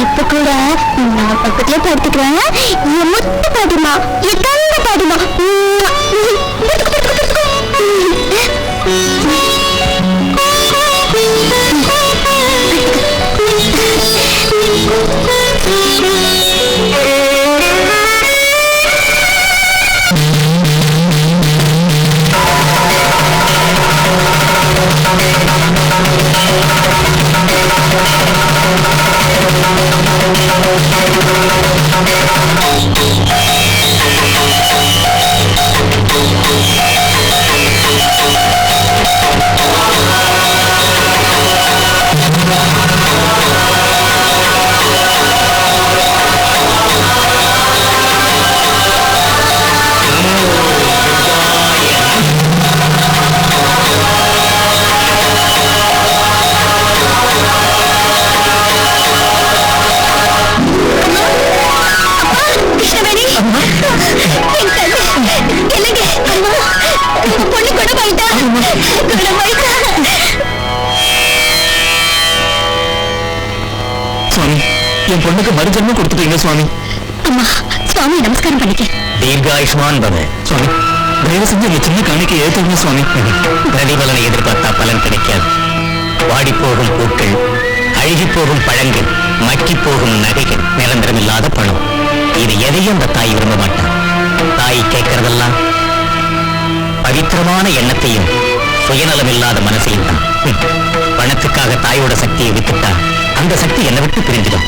இப்ப கூட நான் பக்கத்துல படுத்துக்குவேன். என் முத்து பாட்டிமா, என் தங்க பாட்டிமா. சுவாமி, என் பொண்ணுக்கு மறுஜன்மம் கொடுத்துட்டீங்க சுவாமி. அம்மா, சுவாமி நமஸ்காரம் பண்ணிக்க. தீர்காயுஷ்மான் பவ. சுவாமி, தயவு செஞ்சு இந்த சின்ன காணிக்கை ஏற்றுங்க சுவாமி. பிரதிபலனை எதிர்பார்த்தா பலன் கிடைக்காது. வாடி போகும் பூக்கள், அழுகி போகும் பழங்கள், மக்கி போகும் நகைகள், நிரந்தரமில்லாத பணம், இது எதையும் அந்த தாய் விரும்ப மாட்டான். தாய் கேட்கறதெல்லாம் பவித்திரமான எண்ணத்தையும் சுயநலமில்லாத மனசையும் தான். பணத்துக்காக தாயோட சக்தியை விட்டுட்டா அந்த சக்தி என்னை விட்டு பிரிஞ்சிடும்.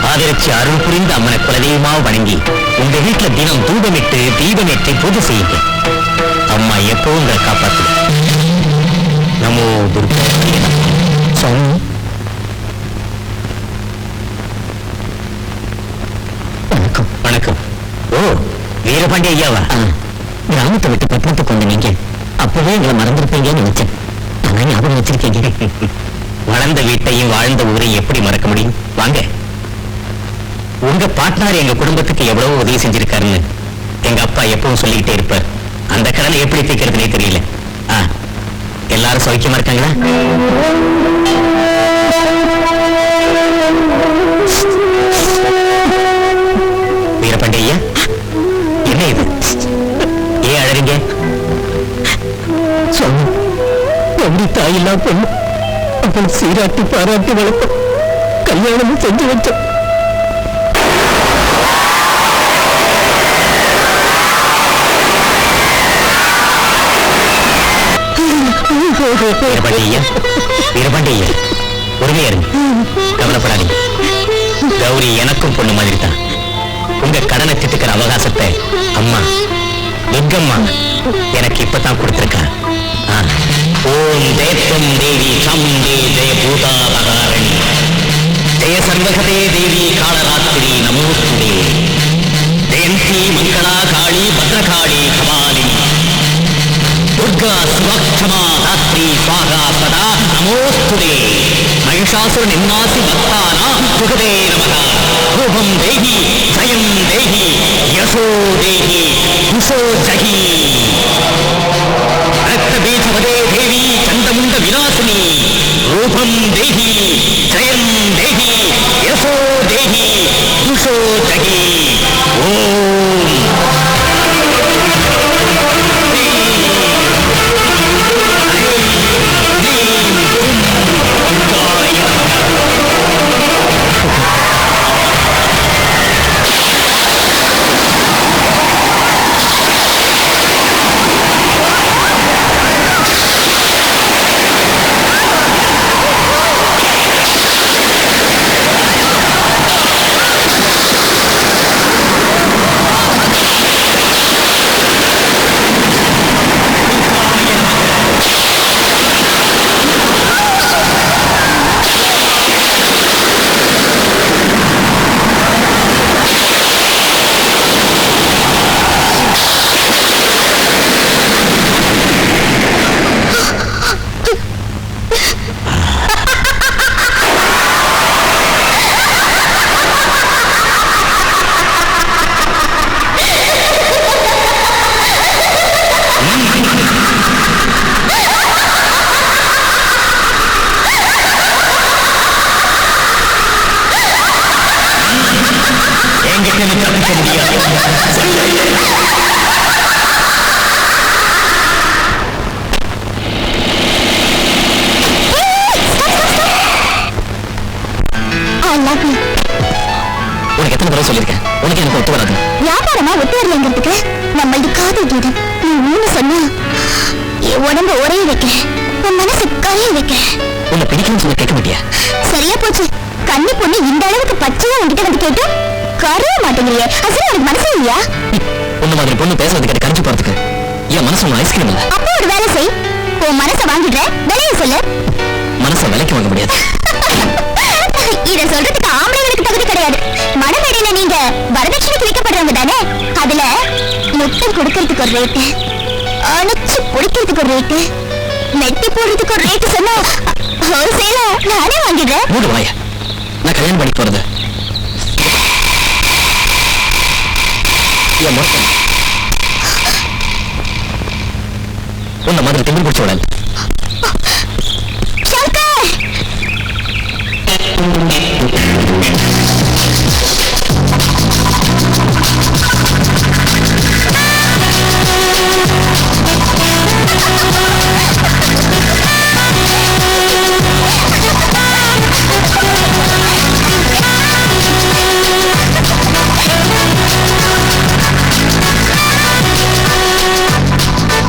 ஆதரிச்சு அருள் புரிந்த அம்மனை குலதெய்வமாக வணங்கி உங்க வீட்டுல தினம் தூபமிட்டு தீபமேற்றி பூஜை செய்யுங்க. அம்மா எப்பவும் உங்களை காப்பாத்து. நமோ துர்கா. வணக்கம். வணக்கம். ஓ, வீரபாண்டிய ஐயாவா? கிராமத்தை விட்டு பட்டணத்துக்கு வந்து நீங்க அப்பவே எங்களை மறந்துருப்பீங்கன்னு நினைச்சேன். ஆனா ஞாபகம் வச்சிருக்கீங்க. வளர்ந்த வீட்டையும் வாழ்ந்த ஊரையும் எப்படி மறக்க முடியும்? வாங்க. உங்க பாட்னார் எங்க குடும்பத்துக்கு எவ்வளவு உதவி செஞ்சிருக்காருன்னு எங்க அப்பா எப்பவும் சொல்லிக்கிட்டே இருப்பார். அந்த கடனை எப்படி தீர்க்கிறதுனே தெரியல. எல்லாரும் சௌக்கியமா இருக்காங்களா? வீரபாண்டிய, என்ன இது? ஏன் அழறீங்க? சொன்ன தாயில்லா பொண்ணு அவன் சீராட்டி பாராட்டி வளர்ப்ப கல்யாணமும் செஞ்சு வச்சோம். வீரபாண்டிய, பொறுமையா இருங்க, கவலைப்படாதீங்க. கௌரி எனக்கும் பொண்ணு மாதிரி தான். உங்க கடனை திட்டுக்கிற அவகாசத்தை அம்மா துர்கம்மா எனக்கு இப்பதான் கொடுத்திருக்கா. ஓம் ஜெயத்வம் தேவி சம்பே ஜெய பூதாபகாரணி ஜெய சர்வகதே தேவி காளராத்திரி நமோஸ்துதே ஜெயந்தி மங்களா காளி பத்ரகாளி கபாலினி துர்கா சுவக்ஷமா ராத்திரி ஸ்வாகா சதா நமோஸ்துதே மகிஷாசுர நின்னாசி பக்தானா சுகதே நமக ரூபம் தேஹி ஜயம் தேஹி யசோ தேஹி குசோ ஜகி ரக்தபீஜவதே தேவி சண்டமுண்ட விநாசினி ரூபம் தேஹி ஜயம் தேஹி யசோ தேஹி குசோ ஜகி. ஓம் தடவை சொல்லியிருக்கேன், உனக்கு எனக்கு ஒத்து வராது. வியாபாரமா ஒத்து வரலங்கிறதுக்கு நம்மளது காதல் கீதம். நீ ஊன்னு சொன்னா என் உடம்பு உரைய வைக்கிறேன், உன் மனசு கரைய வைக்கிறேன். உன்னை பிடிக்கும்னு சொல்ல கேட்க மாட்டியா? சரியா போச்சு. கண்ணி பொண்ணு இந்த அளவுக்கு பச்சையா உங்ககிட்ட வந்து கேட்டும் கரைய மாட்டேங்கிறியே. அசல் உனக்கு மனசு இல்லையா? உன்ன மாதிரி பொண்ணு பேசுறது கேட்டு கரைஞ்சு போறதுக்கு என் மனசு ஒண்ணு ஐஸ்கிரீம் இல்ல. அப்போ ஒரு வேலை செய், உன் மனசை வாங்கிடுற, விலையை சொல்லு. மனசை விலைக்கு வாங்க முடியாது. இத சொல்றதுக்கு ஆம்பளைங்களுக்கு தகுதி கிடையாது. மனமேடையில நீங்க வரதட்சணைக்கு வைக்கப்படுறவங்க தானே. அதுல முத்தம் கொடுக்கறதுக்கு ஒரு ரேட்டு, அணைச்சு பிடிக்கிறதுக்கு ஒரு ரேட்டு, மெட்டி போடுறதுக்கு ஒரு ரேட்டு சொன்னா ஹோல்சேலா நானே வாங்கிடுறேன். மூடு வாய. நான் கல்யாணம் பண்ணி போறது என் மொத்தம் உன்ன மாதிரி திமிர் பிடிச்ச உடல். சங்கர்,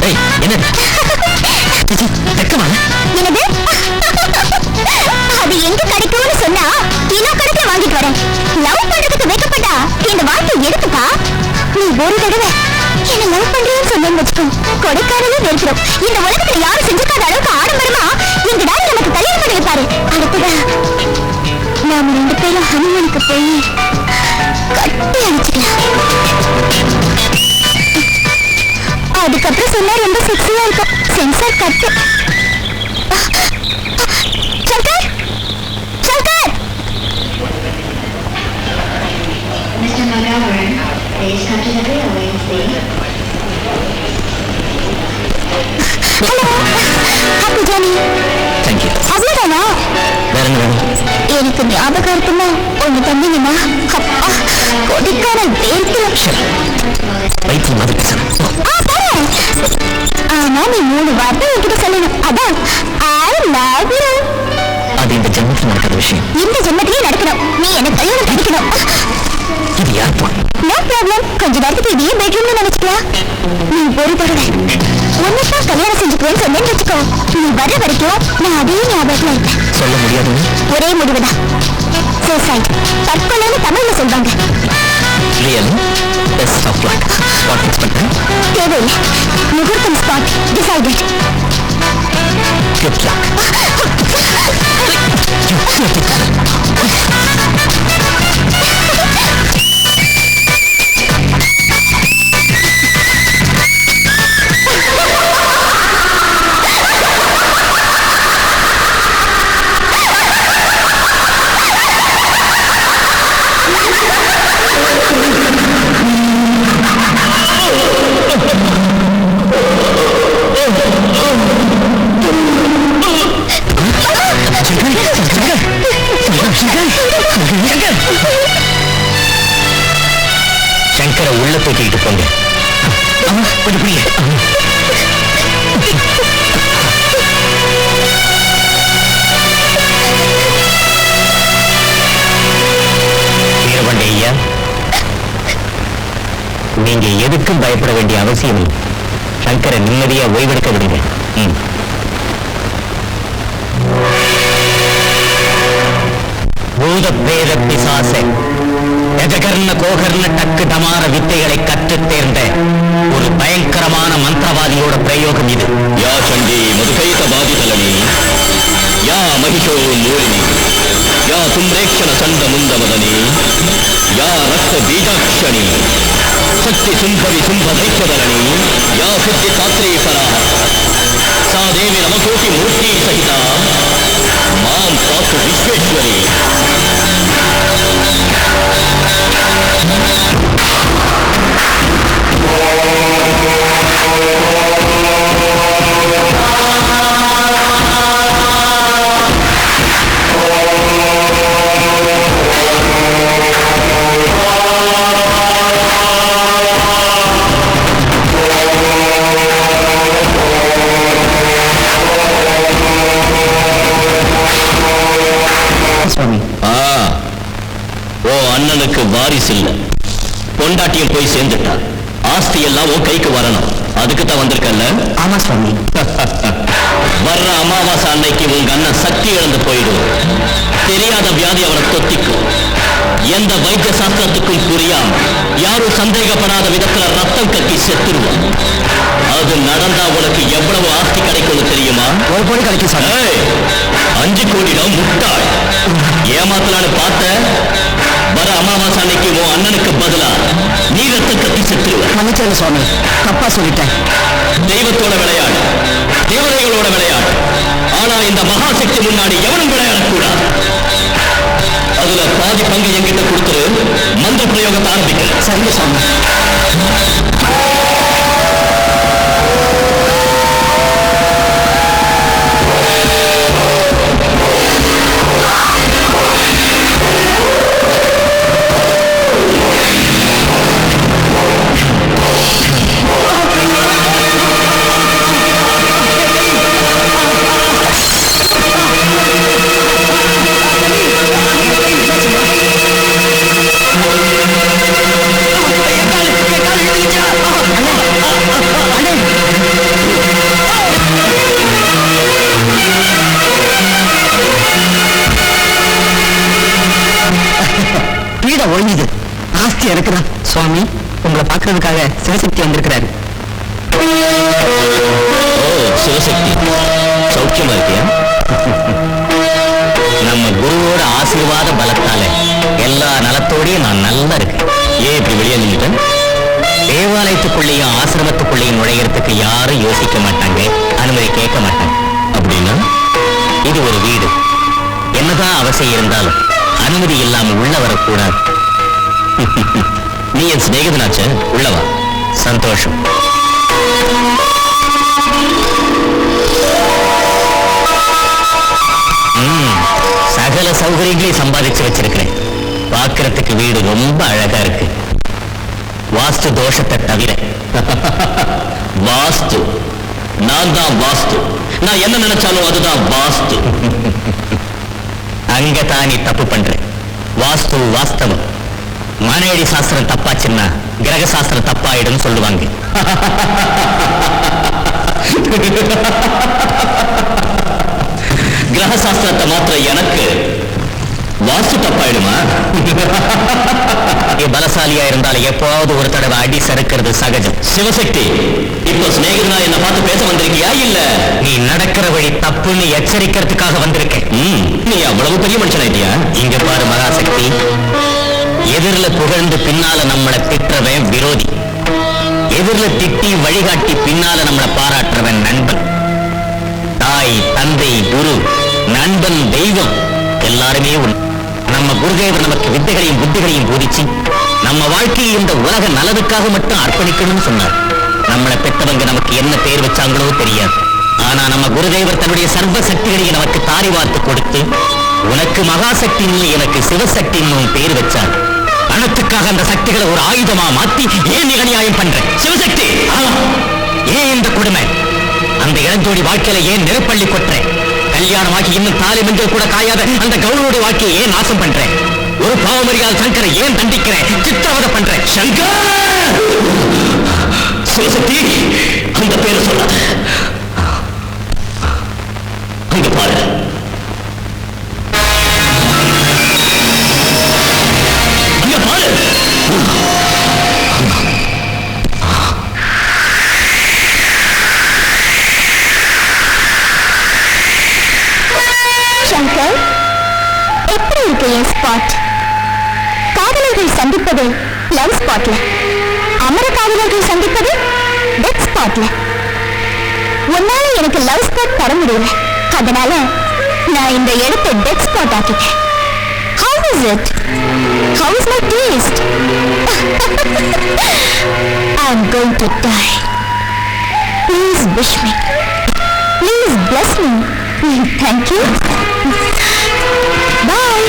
ஏய், என்னது? சிச்சி, வெக்கமா? என்னது? அது எங்க கிடைக்கும்னு சொன்னா கிலோ கணக்குல வாங்கிட்டு வரேன். லவ் பண்றதுக்கு வைக்கப்பட்டா இந்த வாழ்க்கை எடுத்துப்பா. நீ ஒரு தடவை என்ன லவ் பண்றேன்னு சொன்னேன்னு வச்சுக்கோ, கொடைக்கானலே வெறுக்கிறோம். இந்த உலகத்துல யாரும் செஞ்சுக்காத அளவுக்கு ஆடம்பரமா எங்க டாடி நமக்கு கல்யாணம் பண்ணி வைப்பாரு. அடுத்ததா நாம 2 பேரும் ஹனிமூனுக்கு போய் கட்டி அடிச்சுக்கலாம். அதுக்கப்புறம் சொன்னா ரொம்ப செக்ஸியா இருக்கும். Censor cut. Shankar, Shankar. Mr. Montgomery, please come to the railway, please. Hello, happy Johnny. Thank you. அவ்வளவுதானா? வேற என்ன வேணும்? எனக்கு ஞாபகார்த்தமா ஒண்ணு தந்தீங்கன்னா அப்பா கொடைக்கானல் வேர்க்கிறோம். பைத்தியம் மாதிரி பேசணும். தரேன். ஆனா நீ 3 வார்த்தை என்கிட்ட சொல்லணும். அதான் ஐ லவ் யூ. அது இந்த ஜென்மத்தில் நடக்கிற விஷயம். இந்த ஜென்மத்திலே நடக்கணும். நீ என்ன கல்யாணம் பண்ணிக்கணும். இது யார் பொண்ணு? No problem. கொஞ்ச நேரத்துக்கு இதே பெட்ரூம்ல நினைச்சுக்கலாம். நீ ஒரு தடவை ஒன்னுதான் கல்யாணம் செஞ்சுக்குவேன்னு சொன்னேன்னு வச்சுக்கோ, நீ வர வரைக்கும் நான் அதே ஞாபகத்துல இருப்பேன். சொல்ல முடியாதுன்னு ஒரே முடிவுதான். சூசைட், தற்கொலைன்னு தமிழ்ல சொல்றாங்க. Real best of luck. What fix பண்றேன்? தேவையில்லை. முகூர்த்தம் ஸ்பாட் டிசைடட். Good luck. சங்கரை உள்ள தூக்கிட்டு போங்க. கொஞ்சம் புரிய. வீரபாண்டி ஐயா, நீங்க எதுக்கும் பயப்பட வேண்டிய அவசியம் இல்லை. சங்கரை நிம்மதியா ஓய்வெடுக்க விடுங்க. பூத பிரேத பிசாச எஜகர்ண கோகர்ண டக்கு டமார வித்தைகளை கற்றுத் தேர்ந்த ஒரு பயங்கரமான மந்திரவாதியோட பிரயோகம் இது. யா சண்டி மதுகைத பாதிதலனி, யா மகிஷோ மூலினி, யா தும்ரேக்ஷண சண்ட முந்தமதனி, யா ரக்த பீஜாட்சணி, சக்தி சும்பவி சும்ப தைச்சதலனி, யா சித்தி சாத்ரீஸ்வரா, சா தேவி நமகோட்டி மூர்த்தி சகிதா, மாம் பாசு விஸ்வேஸ்வரி. உனக்கு வாரிசு இல்ல, பொண்டாட்டியும் போய் சேர்ந்துட்டா. ஆஸ்தி எல்லாம் உன் கைக்கு வரணும். அதுக்கு தான் வந்திருக்கல. ஆமா சுவாமி. வர்ற அமாவாசை அன்னைக்கு உங்க அண்ணன் சக்தி இழந்து போயிடும். தெரியாத வியாதி அவனை தொத்திக்கும். எந்த வைத்திய சாஸ்திரத்துக்கும் புரியாம யாரும் சந்தேகப்படாத விதத்துல ரத்தம் கட்டி செத்துருவான். அது நடந்தா உனக்கு எவ்வளவு ஆஸ்தி கிடைக்கும்னு தெரியுமா? 1 கோடி கிடைக்கும் சாமி. 5 கோடிடம் முட்டாள். ஏமாத்தலான்னு பார்த்த வர அமாவாசை அன்னைக்கு உன் அண்ணனுக்கு பதிலா நீ ரத்தம் கட்டி செத்துருவ. மன்னிச்சிருங்க சுவாமி, தப்பா சொல்லிட்டேன். தெய்வத்தோட விளையாடு, தேவதைகளோட விளையாடு. ஆனா இந்த மகாசக்தி முன்னாடி எவனும் விளையாடக்கூடாது. அதுல பாதி பங்கு என்கிட்ட கொடுத்துரு. மந்திர பிரயோகத்தை ஆரம்பிக்கிறேன். சரிங்க சுவாமி. பீட ஒழிஞ்சுது. ஆஸ்தி இருக்குதான் சுவாமி. உங்களை பார்க்கறதுக்காக சிவசக்தி வந்திருக்கிறாரு. ஓ சிவசக்தி, சௌக்கியமா இருக்கியா? நம்ம குருவோட ஆசீர்வாத பலத்தால எல்லா நலத்தோடையும் நான் நல்லா இருக்கேன். ஏன் இப்படி வெளியே நின்றுட்டேன்? தேவாலயத்துக்குள்ளேயும் ஆசிரமத்துக்குள்ளேயும் நுழையறதுக்கு யாரும் யோசிக்க மாட்டாங்க, அனுமதி கேட்க மாட்டாங்க. அப்படின்னா இது ஒரு வீடு. என்னதான் அவசியம் இருந்தாலும் அனுமதி இல்லாம உள்ள வரக்கூடாது. நீ என் சிநேகிதனாச்ச, உள்ளவா. சந்தோஷம். சகல சௌகரியங்களையும் சம்பாதிச்சு வச்சிருக்கிறேன். பார்க்கறதுக்கு வீடு ரொம்ப அழகா இருக்கு. வாஸ்து தோஷத்தை தவிர. வாஸ்து, நான் தான் வாஸ்து. நான் என்ன நினைச்சாலும் அதுதான் வாஸ்து. அங்கதான் நீ தப்பு பண்ற. வாஸ்து வாஸ்தவம். மனையடி சாஸ்திரம் தப்பாச்சுன்னா கிரக சாஸ்திரம் தப்பாயிடும் சொல்லுவாங்க. கிரக சாஸ்திரத்தை மாத்திர எனக்கு வாஸ்து தப்பாயிடுமா? பலசாலியா இருந்தாலும் எப்போது ஒரு தடவை அடி சறுக்கிறது சகஜம். சிவசக்தி, இப்போ சிநேகிதனா என்ன பார்த்து பேச வந்திருக்கியா இல்ல நீ நடக்கிற வழி தப்புன்னு எச்சரிக்கிறதுக்காக வந்திருக்கேன்? நீ அவ்வளவு பெரிய மனுஷனாயிட்டியா? இங்க பாரு மகாசக்தி, எதிரில புகழ்ந்து பின்னால நம்மளை திட்டுறவன் விரோதி. எதிரில திட்டி வழிகாட்டி பின்னால நம்மளை பாராட்டுறவன் நண்பன். தாய், தந்தை, குரு, நண்பன், தெய்வம் எல்லாருமே நம்ம குருதேவர் நமக்கு வித்தைகளையும் புத்திகளையும் போதிச்சு நம்ம வாழ்க்கையை இந்த உலக நலனுக்காக மட்டும் அர்ப்பணிக்கணும்னு சொன்னார். நம்மளை பெற்றவங்க நமக்கு என்ன பேர் வச்சாங்களோ தெரியாது. ஆனா நம்ம குருதேவர் தன்னுடைய சர்வ சக்திகளையும் நமக்கு தாரி வார்த்து கொடுத்து, உனக்கு மகாசக்தின்னு எனக்கு சிவசக்தின்னு பேர் வச்சார். பணத்துக்காக அந்த சக்திகளை ஒரு ஆயுதமா மாத்தி ஏன் நிகழ்நியாயம் பண்ற? சிவசக்தி, ஏன் இந்த கொடுமை? அந்த இளஞ்சோடி வாழ்க்கையில ஏன் நெருப்பள்ளி கொற்ற? கல்யாணமாக்கி இன்னும் தாலி மஞ்சள் கூட காயாத அந்த கௌரவோட வாழ்க்கையை ஏன் நாசம் பண்ற? ஒரு பாவமறியாத சங்கரை ஏன் தண்டிக்கிற? சித்திரவதை பண்ற? சங்கர்! சிவசக்தி, அந்த பேரை சொல்லாத. அங்க பாரு, அங்க பாரு. சங்கர், எப்படி இருக்கு என் ஸ்பாட்? காதலர்கள் சந்திப்பது லவ் ஸ்பாட்ல, அமர காதலர்கள் சந்திப்பது டெத் ஸ்பாட்ல. உன்னால எனக்கு லவ் ஸ்பாட் தர முடியல, அதனால நான் இந்த இடத்தை டெத் ஸ்பாட் ஆக்கிட்டேன். How is it? How is my taste? I'm going to die. Please wish me. Please bless me. Thank you. Bye.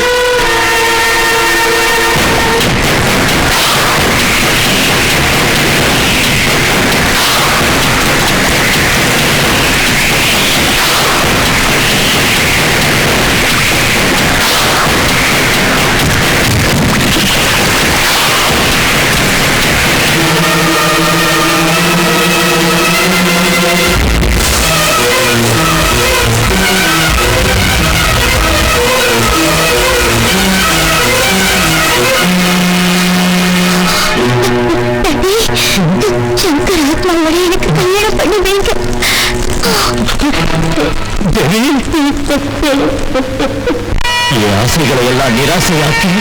என் ஆசைகளை எல்லாம் நிராசையாக்கி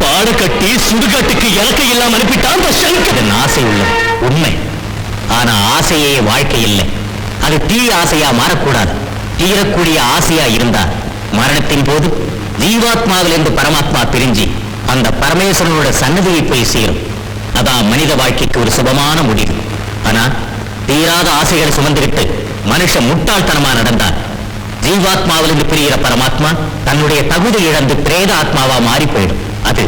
பாடக்கட்டி சுடுகாட்டுக்கு இலக்கை இல்லாம அனுப்பிட்டான் அந்த சங்கரன். ஆசை உள்ள உண்மை, ஆனா ஆசையே வாழ்க்கை இல்லை. அது தீய ஆசையா மாறக்கூடாது. தீரக்கூடிய ஆசையா இருந்தா மரணத்தின் போது ஜீவாத்மாவிலிருந்து பரமாத்மா பிரிஞ்சு அந்த பரமேஸ்வரனோட சன்னதியை போய் சேரும். அதான் மனித வாழ்க்கைக்கு ஒரு சுபமான முடிவு. ஆனா தீராத ஆசைகளை சுமந்துவிட்டு மனுஷன் முட்டாள்தனமா நடந்தார். ஜீவாத்மாவிலிருந்து பிரிகிற பரமாத்மா தன்னுடைய தகுதி இழந்து பிரேத ஆத்மாவா மாறி போயிடும். அது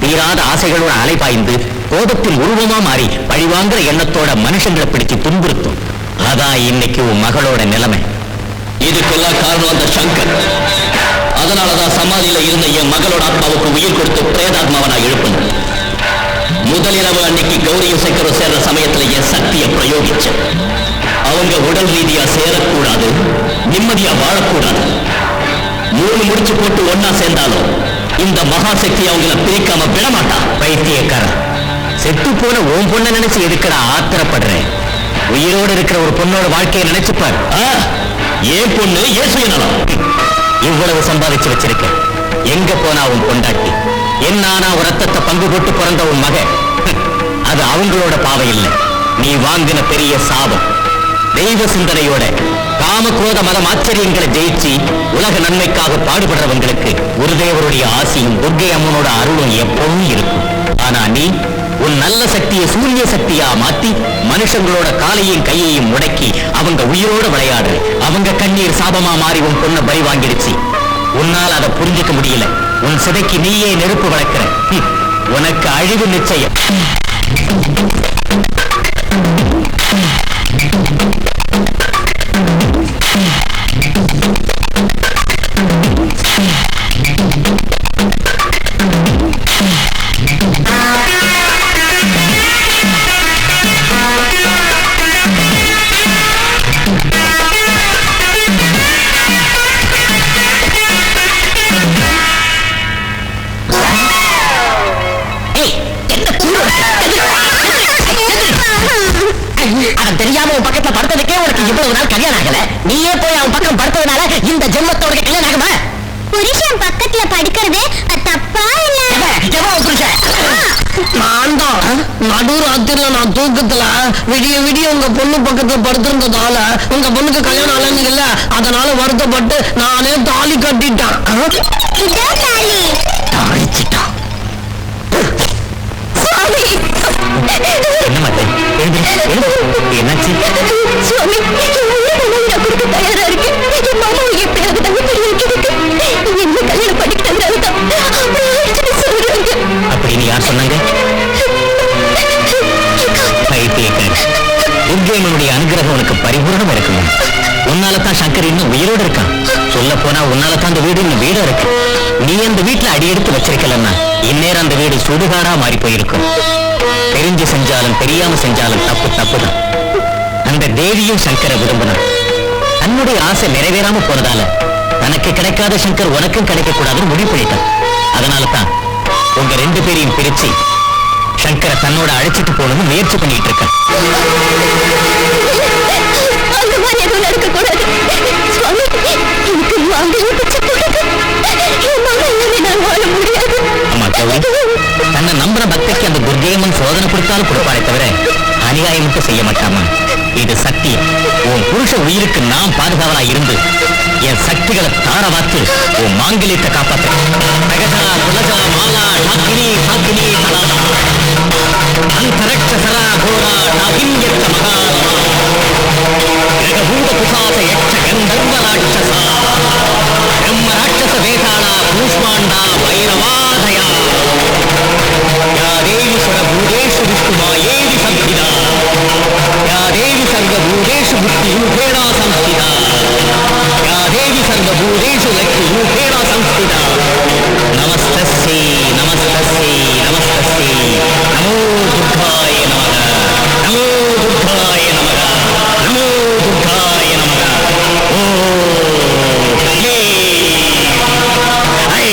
தீராத ஆசைகளோட அலைபாய்ந்து கோபத்தின் உருவமா மாறி பழிவாங்குற எண்ணத்தோட மனுஷங்களை பிடிச்சு துன்புறுத்தும். அதான் இன்னைக்கு உன் மகளோட நிலைமை. இதுக்கெல்லாம் காரணம் அந்த சங்கர். அதனாலதான் சமாதியில இருந்த என் மகளோட ஆத்மாவுக்கு உயிர் கொடுத்து பிரேதாத்மாவை நான் எழுப்பணும். முதலிரவு அன்னைக்கு கௌரியும் சங்கரும் சேர்ற சமயத்துல என் சக்தியை பிரயோகிச்சேன். அவங்க உடல் ரீதியா சேரக்கூடாது, நிம்மதியா வாழக்கூடாது. 3 முடிச்சு போட்டு ஒன்னா சேர்ந்தாலும் இந்த மகா சக்தி அவங்கள பிரிக்காம விடமாட்டா. பைத்தியக்காரன், செத்து போன உன் பொண்ணை நினைச்சு எதுக்கடா ஆத்திரப்படுறேன்? உயிரோடு இருக்கிற ஒரு பொண்ணோட வாழ்க்கையை நினைச்சுப்பார். ஏன் பொண்ணு ஏன் சுயநலம்? இவ்வளவு சம்பாதிச்சு வச்சிருக்க, எங்க போனா உன் பொண்டாட்டி? என்னானா ஒரு ரத்தத்தை பங்கு போட்டு பிறந்த உன் மக, அது அவங்களோட பாவை இல்லை, நீ வாங்கின பெரிய சாபம். தெய்வ சிந்தனையோட காம குரோத மதம் ஆச்சரியங்களை ஜெயிச்சு உலக நன்மைக்காக பாடுபடுறவங்களுக்கு குருதேவருடைய ஆசியும் துர்க்கை அம்மனோட அருளும் எப்பவும் இருக்கும். ஆனா நீ உன் நல்ல சக்தியை சூரிய சக்தியா மாத்தி மனுஷங்களோட காலையும் கையையும் முடக்கி அவங்க உயிரோட விளையாடு. அவங்க கண்ணீர் சாபமா மாறி உன் பொண்ணை பலி வாங்கிடுச்சு. உன்னால் அதை புரிஞ்சுக்க முடியல. உன் சிதைக்கு நீயே நெருப்பு வளர்க்கிற. உனக்கு அழிவு நிச்சயம். அவன் தெரியாம உன் பக்கத்துல படுத்ததுக்கே உனக்கு இவ்வளவு நாள் கல்யாணம் ஆகல. நீயே போய் அவன் பக்கம் படுத்ததுனால இந்த ஜென்மத்தோட கல்யாணம் ஆகுமா? புருஷன் பக்கத்துல படுக்கிறது தப்பா இல்ல? நடு ராத்திரில நான் தூக்கத்துல விடிய விடிய உங்க பொண்ணு பக்கத்துல படுத்திருந்ததால உங்க பொண்ணுக்கு கல்யாணம் ஆகலன்னு, அதனால வருத்தப்பட்டு நானே தாலி கட்டிட்டான். என்னாச்சு? சுவாமி, கொடுக்க தயாரா இருக்கு. என் மாமா எப்படியாவது என்ன கல்யாணம் பண்ணிக்கிட்டதுனாலதான் சொல்றாங்க. அப்படின்னு யார் சொன்னாங்க? துர்க்கையம்மனுடைய அனுகிரகம் உனக்கு பரிபூர்ணம் இருக்கணும். உன்னாலதான் சங்கர் இன்னும் உயிரோடு இருக்கான். சொல்ல போனா உன்னாலதான் அந்த வீடு இன்னும் வீடா இருக்கு. நீ அந்த வீட்டுல அடி எடுத்து வச்சிருக்கலன்னா இந்நேரம் அந்த வீடு சுடுகாடா மாறி போயிருக்கும். தெரிஞ்சு செஞ்சாலும் தெரியாம செஞ்சாலும் தப்பு தப்புதான். அந்த தேவியும் சங்கரை விரும்பினார். தன்னுடைய ஆசை நிறைவேறாம போறதால தனக்கு கிடைக்காத சங்கர் உனக்கும் கிடைக்க கூடாதுன்னு முடிவு பண்ணிட்டான். அதனால தான் உங்க 2 பேரையும் பிரிச்சு சங்கரை தன்னோட அழைச்சிட்டு போகணும்னு முயற்சி பண்ணிட்டு இருக்க. அந்த மாதிரி எதுவும் நடக்க கூடாது சுவாமி. எனக்கு வாங்கவே பிச்சை போடுங்க. என் மகன் நான் வாழ முடியாது. ஆமா கௌரி, தன்னை நம்புற பக்திக்கு அந்த துர்க்கையம்மன் சோதனை கொடுத்தாலும் கொடுப்பாரே தவிர அநியாயம் மட்டும் செய்ய மாட்டாமா. இது சக்தி. உன் புருஷ உயிருக்கு நான் பாதுகாவலா இருந்து என் சக்திகளை தார வாத்து உன் மாங்கல்யத்தை காப்பாற்றுறேன். नमस्तस्यै नमस्तस्यै नमस्तस्यै नमो दुर्गाय नमः नमो दुर्गाय नमः नमो दुर्गाय नमः ओम हे ऐ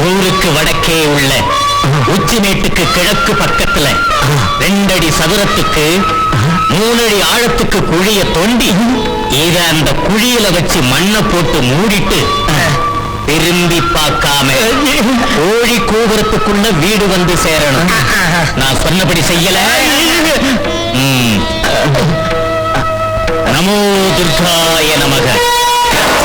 ஊருக்கு வடக்கே உள்ள உச்சிமேட்டுக்கு கிழக்கு பக்கத்துல 2 அடி சதுரத்துக்கு 3 அடி ஆழத்துக்கு குழிய தோண்டி இத அந்த குழியில வச்சு மண்ணை போட்டு மூடிட்டு திரும்பி பார்க்காம கோழி கூபுரத்துக்குள்ள வீடு வந்து சேரணும். நான் சொன்னபடி செய்யல. நமோ துர்காய நமக.